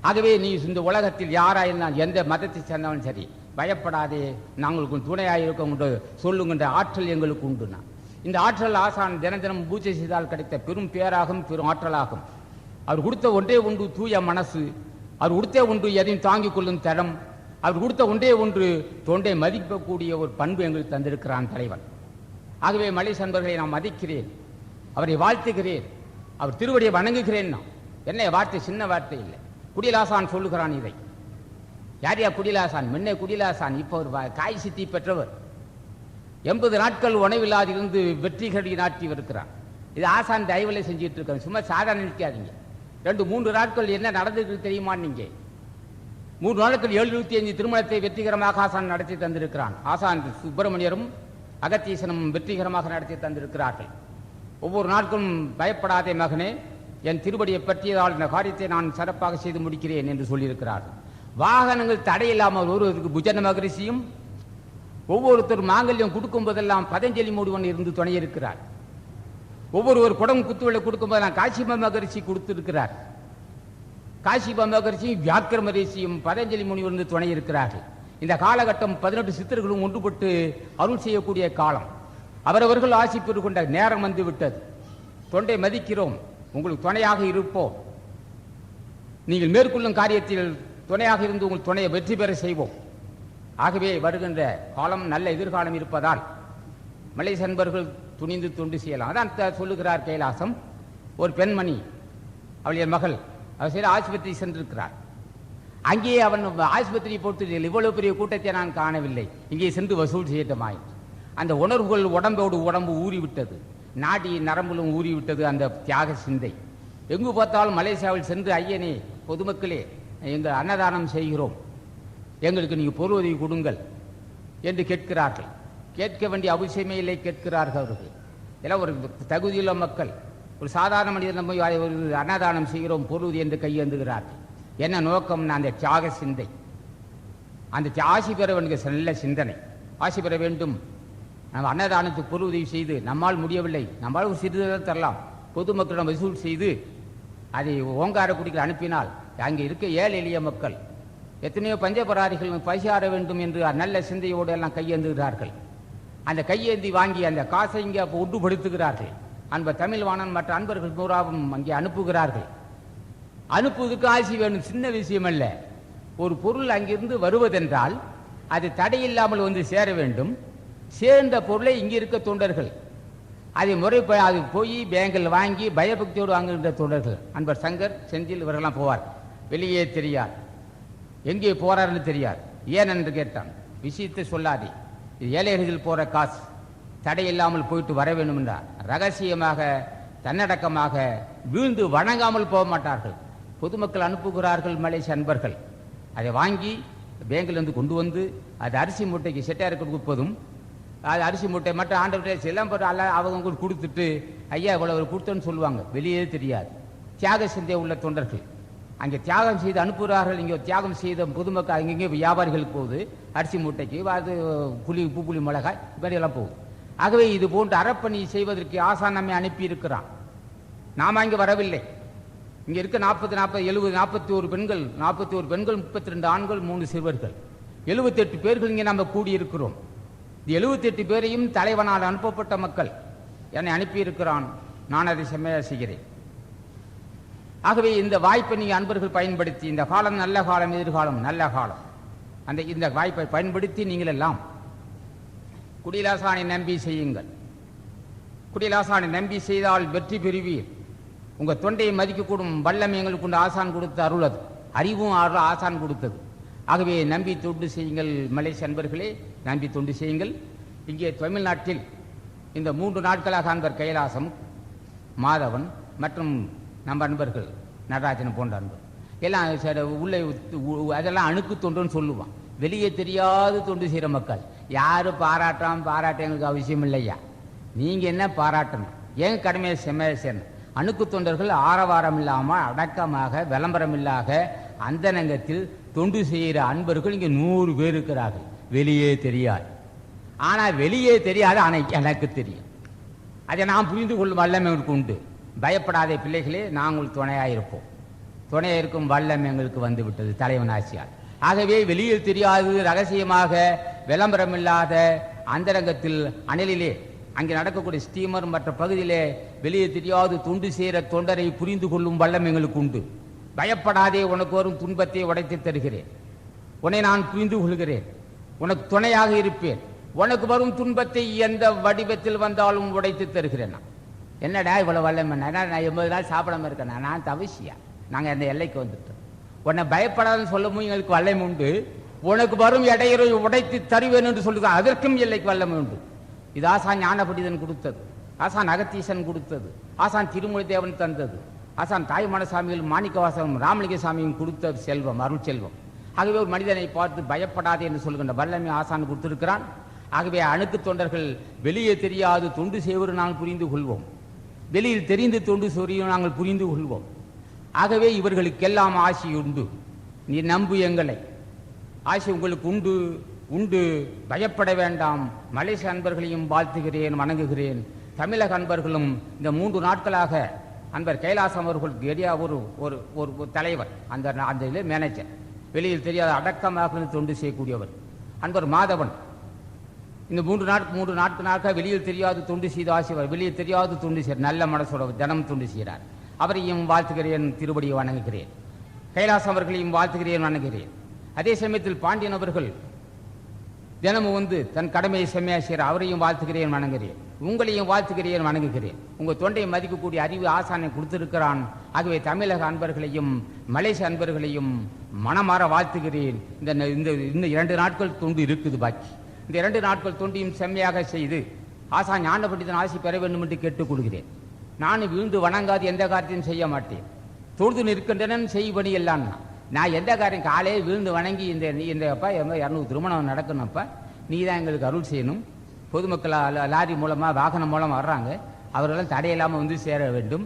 ஆகவே நீ இந்த உலகத்தில் யாராயிருந்தால் எந்த மதத்தை சேர்ந்தவன் சரி, பயப்படாதே, நாங்களுக்கு துணையாக இருக்க சொல்லுகின்ற ஆற்றல் எங்களுக்கு உண்டுனா. இந்த ஆற்றல் ஆசான் தினம் பூஜை செய்தால் கிடைத்த பெரும் பேராகும், பெரும் ஆற்றலாகும். அவர் கொடுத்த ஒன்றே ஒன்று தூய மனசு. அவர் கொடுத்த ஒன்று எதையும் தாங்கிக் கொள்ளும் தரம். அவர் கொடுத்த ஒன்றே ஒன்று தொண்டை மதிக்கக்கூடிய ஒரு பண்பு எங்களுக்கு தந்திருக்கிறான் தலைவன். ஆகவே மலேசிய நண்பர்களை நான் மதிக்கிறேன், அவரை வாழ்த்துகிறேன், அவர் திருவடியை வணங்குகிறேன். நான் என்ன வார்த்தை, சின்ன வார்த்தை இல்லை. குடிலாசான் சொல்லுகிறான் இதை. யார் குடிலாசான்? முன்னே குடிலாசான், இப்போ ஒரு காய் சித்தி பெற்றவர். 80 நாட்கள் உணவில்லாதிருந்து வெற்றிகடி நாட்டி இருக்கிறார். இது ஆசான் தயவுல செஞ்சுட்டு இருக்க, சும்மா சாதாரண நிற்காதீங்க. 2-3 நாட்கள் என்ன நடந்துருக்கு தெரியுமா? நீங்க 3 நாட்கள் 75 திருமணத்தை வெற்றிகரமாக ஆசான் நடத்தி தந்திருக்கிறான். ஆசான் சுப்பிரமணியரும் அகத்தீசனும் வெற்றிகரமாக நடத்தி தந்திருக்கிறார்கள். ஒவ்வொரு நாட்களும் பயப்படாதே மகனே, என் திருவடியை பற்றியதால் இந்த காரியத்தை நான் சிறப்பாக செய்து முடிக்கிறேன் என்று சொல்லியிருக்கிறார்கள். வாகனங்கள் தடையில்லாமல் ஒருவருக்கு புஜன மகரிஷியும் ஒவ்வொருத்தர் மாங்கல்யம் கொடுக்கும் போதெல்லாம் பதஞ்சலி மூடுவன் இருந்து துணை இருக்கிறார். ஒவ்வொருவர் குடம் குத்துவிளை கொடுக்கும் போதெல்லாம் காசிப மகரிஷி கொடுத்திருக்கிறார். காசிப மகரிஷியும் வியாக்கிரம ரிஷியும் பதஞ்சலி முனிவருந்து துணை இருக்கிறார்கள். இந்த காலகட்டம் 18 சித்தர்களும் ஒன்றுபட்டு அருள் செய்யக்கூடிய காலம். அவரவர்கள் ஆசி பெறுகின்ற நேரம் வந்து விட்டது. தொண்டை மதிக்கிறோம், உங்களுக்கு துணையாக இருப்போம். நீங்கள் மேற்கொள்ளும் காரியத்தில் துணையாக இருந்து உங்கள் துணையை வெற்றி பெற செய்வோம். ஆகவே வருகின்ற காலம் நல்ல எதிர்காலம் இருப்பதால் மலேசிய நண்பர்கள் துணிந்து தொண்டு செய்யலாம். அதான் சொல்லுகிறார் கைலாசம். ஒரு பெண்மணி, அவளுடைய மகள், அவர் சில ஆஸ்பத்திரி சென்றிருக்கிறார். அங்கேயே அவன் ஆஸ்பத்திரி போட்டு இவ்வளவு பெரிய கூட்டத்தை நான் காணவில்லை, இங்கே சென்று வசூல் செய்யட்டமாயிற்று. அந்த உணர்வுகள் உடம்போடு உடம்பு ஊறிவிட்டது, நாடி நரம்புகளும் ஊறிவிட்டது. அந்த தியாக சிந்தை எங்கு பார்த்தாலும் மலேசியாவில் சென்று, ஐயனே, பொதுமக்களே, எங்கள் அன்னதானம் செய்கிறோம், எங்களுக்கு நீங்கள் பொருளுதவி கொடுங்கள் என்று கேட்கிறார்கள். கேட்க வேண்டிய அவசியமே இல்லை, கேட்கிறார்கள் அவர்கள். எல்லாம் ஒரு தகுதியுள்ள மக்கள், ஒரு சாதாரண மனிதர் நம்ம ஒரு அன்னதானம் செய்கிறோம் பொருளுதவி என்று கையேந்துகிறார்கள். என்ன நோக்கம்? அந்த தியாக சிந்தை, அந்த ஆசி பெற வேண்டிய நல்ல சிந்தனை. ஆசி பெற வேண்டும், நம்ம அன்னதானத்துக்கு பொருளுதவி செய்து, நம்மால் முடியவில்லை, நம்மால் ஒரு சிறிதாக தரலாம், பொதுமக்களிடம் வசூல் செய்து அதை ஓங்காரக்குடிக்கு அனுப்பினால் அங்கே இருக்க ஏழை எளிய மக்கள், எத்தனையோ பஞ்சபராரிகள் பசியாற வேண்டும் என்று நல்ல சிந்தையோடு எல்லாம் கையேந்துகிறார்கள். அந்த கையேந்தி வாங்கி அந்த காசை இங்கே ஒன்றுபடுத்துகிறார்கள். அன்ப தமிழ்வாணன் மற்ற அன்பர்கள் பூராவும் அங்கே அனுப்புகிறார்கள். அனுப்புவதற்கு ஆசி வேணும், சின்ன விஷயம் அல்ல. ஒரு பொருள் அங்கிருந்து வருவதென்றால் அது தடையில்லாமல் வந்து சேர வேண்டும். சேர்ந்த பொருளை இங்கே இருக்க தொண்டர்கள் அதை அது போய் பேங்கில் வாங்கி பயபக்தியோடு வாங்குகின்ற தொண்டர்கள் அன்பர் சங்கர் செந்தில் இவர்களெல்லாம் போவார். வெளியே தெரியார், எங்கே போறாருன்னு தெரியாது. ஏன் என்று கேட்டான். விஷயத்தை சொல்லாதே, இது ஏழைகளில் போற காசு, தடையில்லாமல் போயிட்டு வர வேண்டும் என்றார். ரகசியமாக தன்னடக்கமாக வீழ்ந்து வணங்காமல் போக மாட்டார்கள். பொதுமக்கள் அனுப்புகிறார்கள் மலேசிய அன்பர்கள். அதை வாங்கி பேங்கிலிருந்து கொண்டு வந்து அது அரிசி மூட்டைக்கு செட்டாருக்கு கொடுப்பதும், அது அரிசி மூட்டை மட்டும் ஆண்டவர்கிட்ட செல்லாம் போட்டு அல்ல அவங்க கொடுத்துட்டு ஐயா இவ்வளவு கொடுத்தோன்னு சொல்லுவாங்க. வெளியே தெரியாது. தியாக சிந்தை உள்ள தொண்டர்கள் அங்கே தியாகம் செய்து அனுப்புகிறார்கள். இங்கே தியாகம் செய்த பொதுமக்கள் அங்கங்கே வியாபாரிகளுக்கு போகுது, அரிசி மூட்டைக்கு அது புளி உப்பு புளி மிளகாய் இப்படியெல்லாம் போகுது. ஆகவே இது போன்று அறப்பணி செய்வதற்கு ஆசான் நம்மை அனுப்பி இருக்கிறான். நாம் அங்கே வரவில்லை. இங்கே இருக்க 40 41 பெண்கள் 32 ஆண்கள் 3 சிறுவர்கள் 78 பேர்கள் இங்கே நம்ம கூடியிருக்கிறோம். 78 பேரையும் தலைவனால் அனுப்பப்பட்ட மக்கள் என்னை அனுப்பியிருக்கிறான். நான் அதை செம்மையாக செய்கிறேன். ஆகவே இந்த வாய்ப்பை நீங்கள் அன்பர்கள் பயன்படுத்தி, இந்த காலம் நல்ல காலம், எதிர்காலம் நல்ல காலம், இந்த வாய்ப்பை பயன்படுத்தி நீங்கள் எல்லாம் குடிலாசானை நம்பி செய்யுங்கள். குடிலாசானை நம்பி செய்தால் வெற்றி பெறுவீர். உங்கள் தொண்டையை மதிக்கக்கூடும் வல்லமை எங்களுக்கு கொண்டு ஆசான் கொடுத்த அருள், அது அறிவும் ஆசான் கொடுத்தது. ஆகவே நம்பி தொண்டு செய்யுங்கள் மலேசிய அன்பர்களே, நம்பி தொண்டு செய்யுங்கள். இங்கே தமிழ்நாட்டில் இந்த 3 நாட்களாக அன்பர் கைலாசம், மாதவன் மற்றும் நம்ம அன்பர்கள் நடராஜன் போன்ற அன்பர் எல்லாம் உள்ளே அதெல்லாம் அணுக்கு தொண்டுன்னு சொல்லுவான். வெளியே தெரியாது தொண்டு செய்கிற மக்கள் யாரு பாராட்ட எங்களுக்கு அவசியம் இல்லையா. நீங்கள் என்ன பாராட்டணும், ஏன் கடமையை செம்மையை செய்யணும். அணுக்கு தொண்டர்கள் ஆரவாரம் இல்லாமல் அடக்கமாக விளம்பரம் இல்லாத அந்தரங்கத்தில் தொண்டு செய்கிற அன்பர்கள் இங்கே 100 பேர் இருக்கிறார்கள். வெளியே தெரியாது. ஆனால் வெளியே தெரியாது, ஆனால் எனக்கு தெரியும். அதை நான் புரிந்து கொள்ளும் வல்லமை எங்களுக்கு உண்டு. பயப்படாத பிள்ளைகளே, நாங்கள் துணையாக இருப்போம். துணையாக இருக்கும் வல்லமை எங்களுக்கு வந்து விட்டது தலைவன் ஆட்சியால். ஆகவே வெளியில் தெரியாது, ரகசியமாக விளம்பரம் இல்லாத அந்தரங்கத்தில் அனலிலே அங்கே நடக்கக்கூடிய ஸ்டீமர் மற்ற பகுதியிலே வெளியே தெரியாது தொண்டு செய்கிற தொண்டரை புரிந்து கொள்ளும் வல்லம் எங்களுக்கு உண்டு. பயப்படாதே, உனக்கு வரும் துன்பத்தை உடைத்து தருகிறேன். உன்னை நான் புரிந்து கொள்கிறேன், உனக்கு துணையாக இருப்பேன். உனக்கு வரும் துன்பத்தை எந்த வடிவத்தில் வந்தாலும் உடைத்து தருகிறேன். என்னடா இவ்வளவு வல்லம், நான் 80 நாள் சாப்பிடாம இருக்கேன், நான் தவிசியா, நாங்கள் அந்த எல்லைக்கு வந்துட்டோம். உன்னை பயப்படாதுன்னு சொல்லவும் எங்களுக்கு வல்லமை உண்டு. உனக்கு வரும் இடையூறை உடைத்து தருவேன் என்று சொல்லுங்க, அதற்கும் எல்லைக்கு வல்லமை உண்டு. இது ஆசான் ஞானபண்டிதன் கொடுத்தது, ஆசான் அகத்தீசன் கொடுத்தது, ஆசான் திருமொழி தேவன் தந்தது, ஆசான் தாய்மானசாமிகள் மாணிக்கவாசகம் ராமலிங்க சாமியும் கொடுத்த செல்வம், அருள் செல்வம். ஆகவே ஒரு மனிதனை பார்த்து பயப்படாதே என்று சொல்கின்ற வல்லமை ஆசான் கொடுத்திருக்கிறான். ஆகவே அணுக்கு தொண்டர்கள் வெளியே தெரியாது தொண்டு செய்வது நாங்கள் புரிந்து கொள்வோம், வெளியில் தெரிந்து தொண்டு செய்யும் நாங்கள் புரிந்து கொள்வோம். ஆகவே இவர்களுக்கெல்லாம் ஆசி உண்டு. நீ நம்பு எங்களை, ஆசி உங்களுக்கு உண்டு உண்டு, பயப்பட வேண்டாம். மலேசிய அன்பர்களையும் வாழ்த்துகிறேன், வணங்குகிறேன். தமிழக அன்பர்களும் இந்த 3 நாட்களாக அன்பர் கைலாசம் அவர்களுக்கு ஏரியா ஒரு தலைவர், அந்த இதில் மேனேஜர், வெளியில் தெரியாத அடக்கமாக தொண்டு செய்யக்கூடியவர். அன்பர் மாதவன் இந்த 3 நாட்களாக வெளியில் தெரியாது தொண்டு செய்து ஆசிவர், வெளியில் தெரியாது தொண்டு செய்ய நல்ல மனசோட தினம் தொண்டு செய்கிறார். அவரையும் வாழ்த்துகிறேன், திருவடியை வணங்குகிறேன். கைலாசம் அவர்களையும் வாழ்த்துகிறேன், வணங்குகிறேன். அதே சமயத்தில் பாண்டியன் அவர்கள் தினமும் வந்து தன் கடமையை செம்மையாக செய்கிறார். அவரையும் வாழ்த்துகிறேன், வணங்குகிறேன். உங்களையும் வாழ்த்துகிறேன், வணங்குகிறேன். உங்கள் தொண்டையை மதிக்கக்கூடிய அறிவு ஆசானை கொடுத்திருக்கிறான். ஆகவே தமிழக அன்பர்களையும் மலேசிய அன்பர்களையும் மனமாற வாழ்த்துகிறேன். இந்த 2 நாட்கள் தொண்டு இருக்குது பாக்கி. இந்த 2 நாட்கள் தொண்டையும் செம்மையாக செய்து ஆசான் ஞான பண்டிதன் ஆசி பெற வேண்டும் என்று கேட்டுக்கொள்கிறேன். நான் விழுந்து வணங்காது எந்த காரியத்தையும் செய்ய மாட்டேன். தொழுது நிற்கின்றன செய்வனி எல்லாம். நான் எந்த காரியம் காலையே விழுந்து வணங்கி இந்த அப்பா 200 திருமணம் நடக்கணும்ப்பா, நீ தான் எங்களுக்கு அருள் செய்யணும். பொதுமக்கள் லாரி மூலமாக வாகனம் மூலமாக வர்றாங்க, அவர்களெல்லாம் தடையில்லாமல் வந்து சேர வேண்டும்.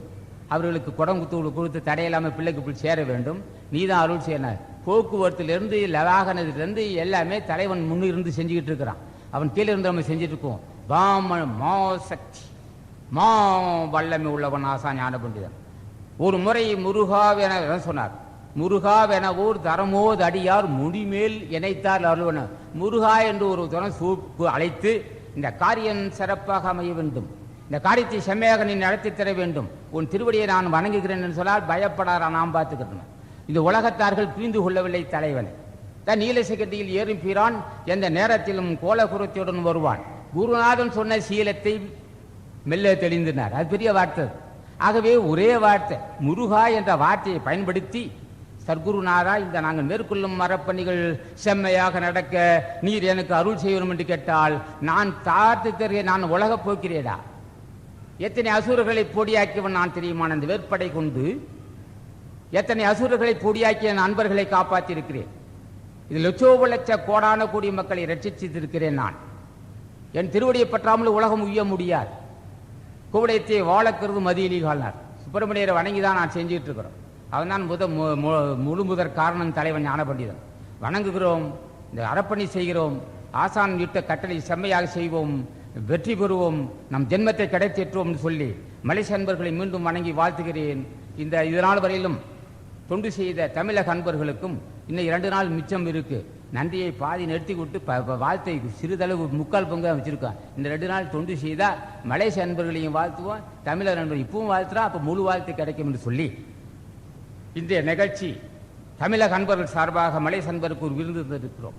அவர்களுக்கு குடம் கொடுத்து தடையில்லாமல் பிள்ளைக்கு சேர வேண்டும். நீ தான் அருள் செய்யணும். போக்குவரத்துலேருந்து வாகனத்திலேருந்து எல்லாமே தலைவன் முன்னிருந்து செஞ்சுக்கிட்டு இருக்கிறான். அவன் கீழே இருந்து நம்ம செஞ்சுட்டு இருக்கோம். மா சக்தி மா வல்லமை உள்ளவன் ஆசான் ஞான பண்டிதன். ஒரு முறை முருகாவென சொன்னார். முருகாவெனவோர் தரமோது அடியார் முடிமேல் இணைத்தார் அருள்வன. முருகா என்று ஒரு தரம் சூப்பு அழைத்து இந்த காரியம் சிறப்பாக அமைய வேண்டும், இந்த காரியத்தை செம்மையாக நீ நடத்தி தர வேண்டும், உன் திருவடியை நான் வணங்குகிறேன் என்று சொன்னால் பயப்படாரா, நாம் பார்த்துக்கிறேன். இந்த உலகத்தார்கள் புரிந்து கொள்ளவில்லை தலைவனை. தன் நீலசகதியில் ஏறும் பிரான் எந்த நேரத்திலும் கோலகுரத்தையுடன் வருவான். குருநாதன் சொன்ன சீலத்தை மெல்ல தெளிந்தனர். அது பெரிய வார்த்தை. ஆகவே ஒரே வார்த்தை முருகா என்ற வார்த்தையை பயன்படுத்தி, சர்க்குருநாதா, இந்த நாங்கள் மேற்கொள்ளும் மரப்பணிகள் செம்மையாக நடக்க நீர் எனக்கு அருள் செய்யணும் என்று கேட்டால், நான் தாழ்த்து தெரிய நான் உலகப் போக்கிறேடா. எத்தனை அசுரர்களை பொடியாக்கியவன் நான் தெரியுமா? அந்த வேற்படை கொண்டு எத்தனை அசுரர்களை பொடியாக்கிய நண்பர்களை காப்பாற்றியிருக்கிறேன். இது லட்சோப லட்ச கோடான கோடி மக்களை ரட்சித்திருக்கிறேன். நான் என் திருவடியை பற்றாமல் உலகம் உய்ய முடியாது. கோவிடத்தை வாழக்கிறது மதியலிகால் சுப்பிரமணியரை வணங்கிதான் நான் செஞ்சுட்டு இருக்கிறோம். அவன் தான் முழு முதற் காரணம் தலைவன் ஞான பண்டிதன். வணங்குகிறோம், இந்த அறப்பணி செய்கிறோம், ஆசான் விட்ட கட்டளை செம்மையாக செய்வோம், வெற்றி பெறுவோம், நம் ஜென்மத்தை கிடைத்தேற்றுவோம் சொல்லி மலேசிய அன்பர்களை மீண்டும் வணங்கி வாழ்த்துகிறேன். இந்த இதனால் வரையிலும் தொண்டு செய்த தமிழக அன்பர்களுக்கும் இன்னும் 2 நாள் மிச்சம் இருக்கு. நன்றியை பாதி நிறுத்தி விட்டு வாழ்த்தை சிறிதளவு 3/4 பங்கு வச்சிருக்கோம். இந்த 2 நாள் தொண்டு செய்தால் மலேசிய அன்பர்களையும் வாழ்த்துவோம், தமிழர் அன்பர்கள் இப்பவும் வாழ்த்துறோம், அப்போ முழு வாழ்த்து கிடைக்கும் என்று சொல்லி இன்றைய நிகழ்ச்சி தமிழக அன்பர்கள் சார்பாக மலேசிய அன்பருக்கு ஒரு விருந்து இருக்கிறோம்.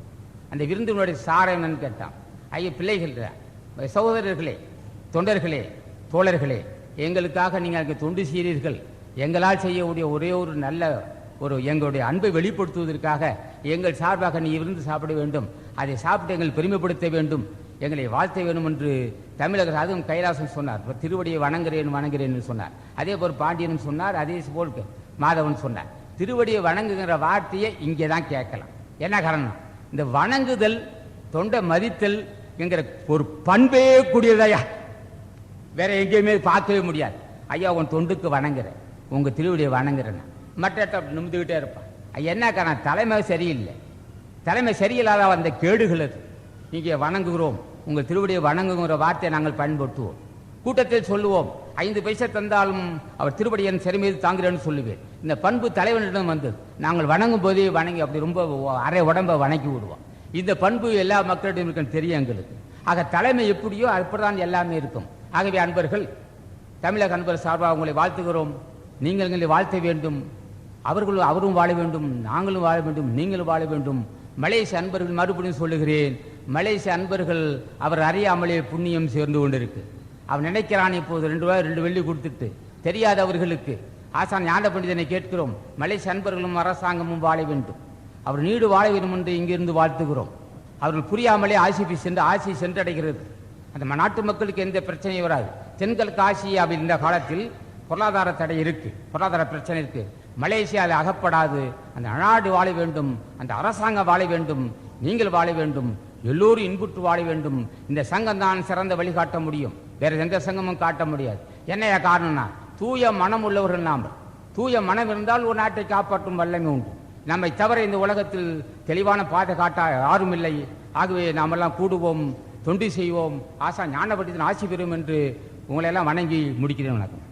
அந்த விருந்தினுடைய சாரம் என்னன்னு கேட்டான், ஐயா பிள்ளைகள், சகோதரர்களே, தொண்டர்களே, தோழர்களே, எங்களுக்காக நீங்கள் தொண்டு செய்கிறீர்கள். எங்களால் செய்யக்கூடிய ஒரே ஒரு நல்ல எங்களுடைய அன்பை வெளிப்படுத்துவதற்காக எங்கள் சார்பாக நீ விருந்து சாப்பிட வேண்டும், அதை சாப்பிட்டு எங்களை பெருமைப்படுத்த வேண்டும், எங்களை வாழ்த்த வேண்டும் என்று தமிழக அதுவும் கைலாசம் சொன்னார். திருவடியை வணங்குறேன் சொன்னார். அதே போல் பாண்டியனும் சொன்னார். அதே போல் மாதவன் சொன்னார். திருவடியை வணங்குகிற வார்த்தையை இங்கே தான் கேட்கலாம். என்ன காரணம்? இந்த வணங்குதல், தொண்டை மதித்தல் என்கிற ஒரு பண்பே கூடியதையா வேற எங்கேயுமே பார்க்கவே முடியாது. ஐயா உன் தொண்டுக்கு வணங்குறேன், உங்க திருவடியை வணங்குறேன், மற்ற நிமிந்துகிட்டே இருப்பான். என்ன காரணம்? தலைமை சரியில்லை. தலைமை சரியில்லாத அந்த கேடுகள் அது. இங்கே வணங்குகிறோம், உங்கள் திருவடியை வணங்குகிற வார்த்தையை நாங்கள் பயன்படுத்துவோம். கூட்டத்தில் சொல்லுவோம், 5 பைசா தந்தாலும் அவர் திருவடியின் சரி மீது தாங்குறேன்னு சொல்லுவேன். இந்த பண்பு தலைவனிடம் வந்தது. நாங்கள் வணங்கும் போதே வணங்கி அப்படி ரொம்ப அரை உடம்பை வணங்கி விடுவோம். இந்த பண்பு எல்லா மக்களிடம் இருக்குன்னு தெரியும் எங்களுக்கு. ஆக தலைமை எப்படியோ அப்படிதான் எல்லாமே இருக்கும். ஆகவே அன்பர்கள், தமிழக அன்பர் சார்பாக உங்களை வாழ்த்துகிறோம். நீங்கள் எங்களை வாழ்த்த வேண்டும், அவரும் வாழ வேண்டும், நாங்களும் வாழ வேண்டும், நீங்களும் வாழ வேண்டும். மலேசிய அன்பர்கள் மறுபடியும் சொல்லுகிறேன், மலேசிய அன்பர்கள் அவர் அறியாமலே புண்ணியம் சேர்ந்து கொண்டிருக்கு. அவன் நினைக்கிறான் இப்போது 2 ரூபாய் 2 வெள்ளி கொடுத்துட்டு தெரியாதவர்களுக்கு ஆசான் ஞான பண்டிதனை கேட்கிறோம். மலேசிய அன்பர்களும் அரசாங்கமும் வாழ வேண்டும், அவர் நீடு வாழ வேண்டும் என்று இங்கிருந்து வாழ்த்துகிறோம். அவர்கள் புரியாமலே ஆசி சென்றடைகிறது. அந்த நாட்டு மக்களுக்கு எந்த பிரச்சனையும் வராது. தென்கிழக்கு ஆசியாவில் இந்த காலத்தில் பொருளாதார தடை இருக்கு, பொருளாதார பிரச்சனை இருக்கு. மலேசியாவில் அகப்படாது. அந்த நாடு வாழ வேண்டும், அந்த அரசாங்கம் வாழ வேண்டும், நீங்கள் வாழ வேண்டும், எல்லோரும் இன்புற்று வாழ வேண்டும். இந்த சங்கம் தான் சிறந்த வழிகாட்ட முடியும், வேற எந்த சங்கமும் காட்ட முடியாது. என்னையா காரணம்னா, தூய மனம் உள்ளவர்கள் நாம். தூய மனம் இருந்தால் ஒரு நாட்டை காப்பாற்றும் வல்லமை உண்டு. நம்மை தவிர இந்த உலகத்தில் தெளிவான பாதை காட்ட யாரும் இல்லை. ஆகவே நாமெல்லாம் கூடுவோம், தொண்டு செய்வோம், ஆசா ஞான பண்டிதன் ஆசி பெறும் என்று உங்களை எல்லாம் வணங்கி முடிக்கிறேன். வணக்கம்.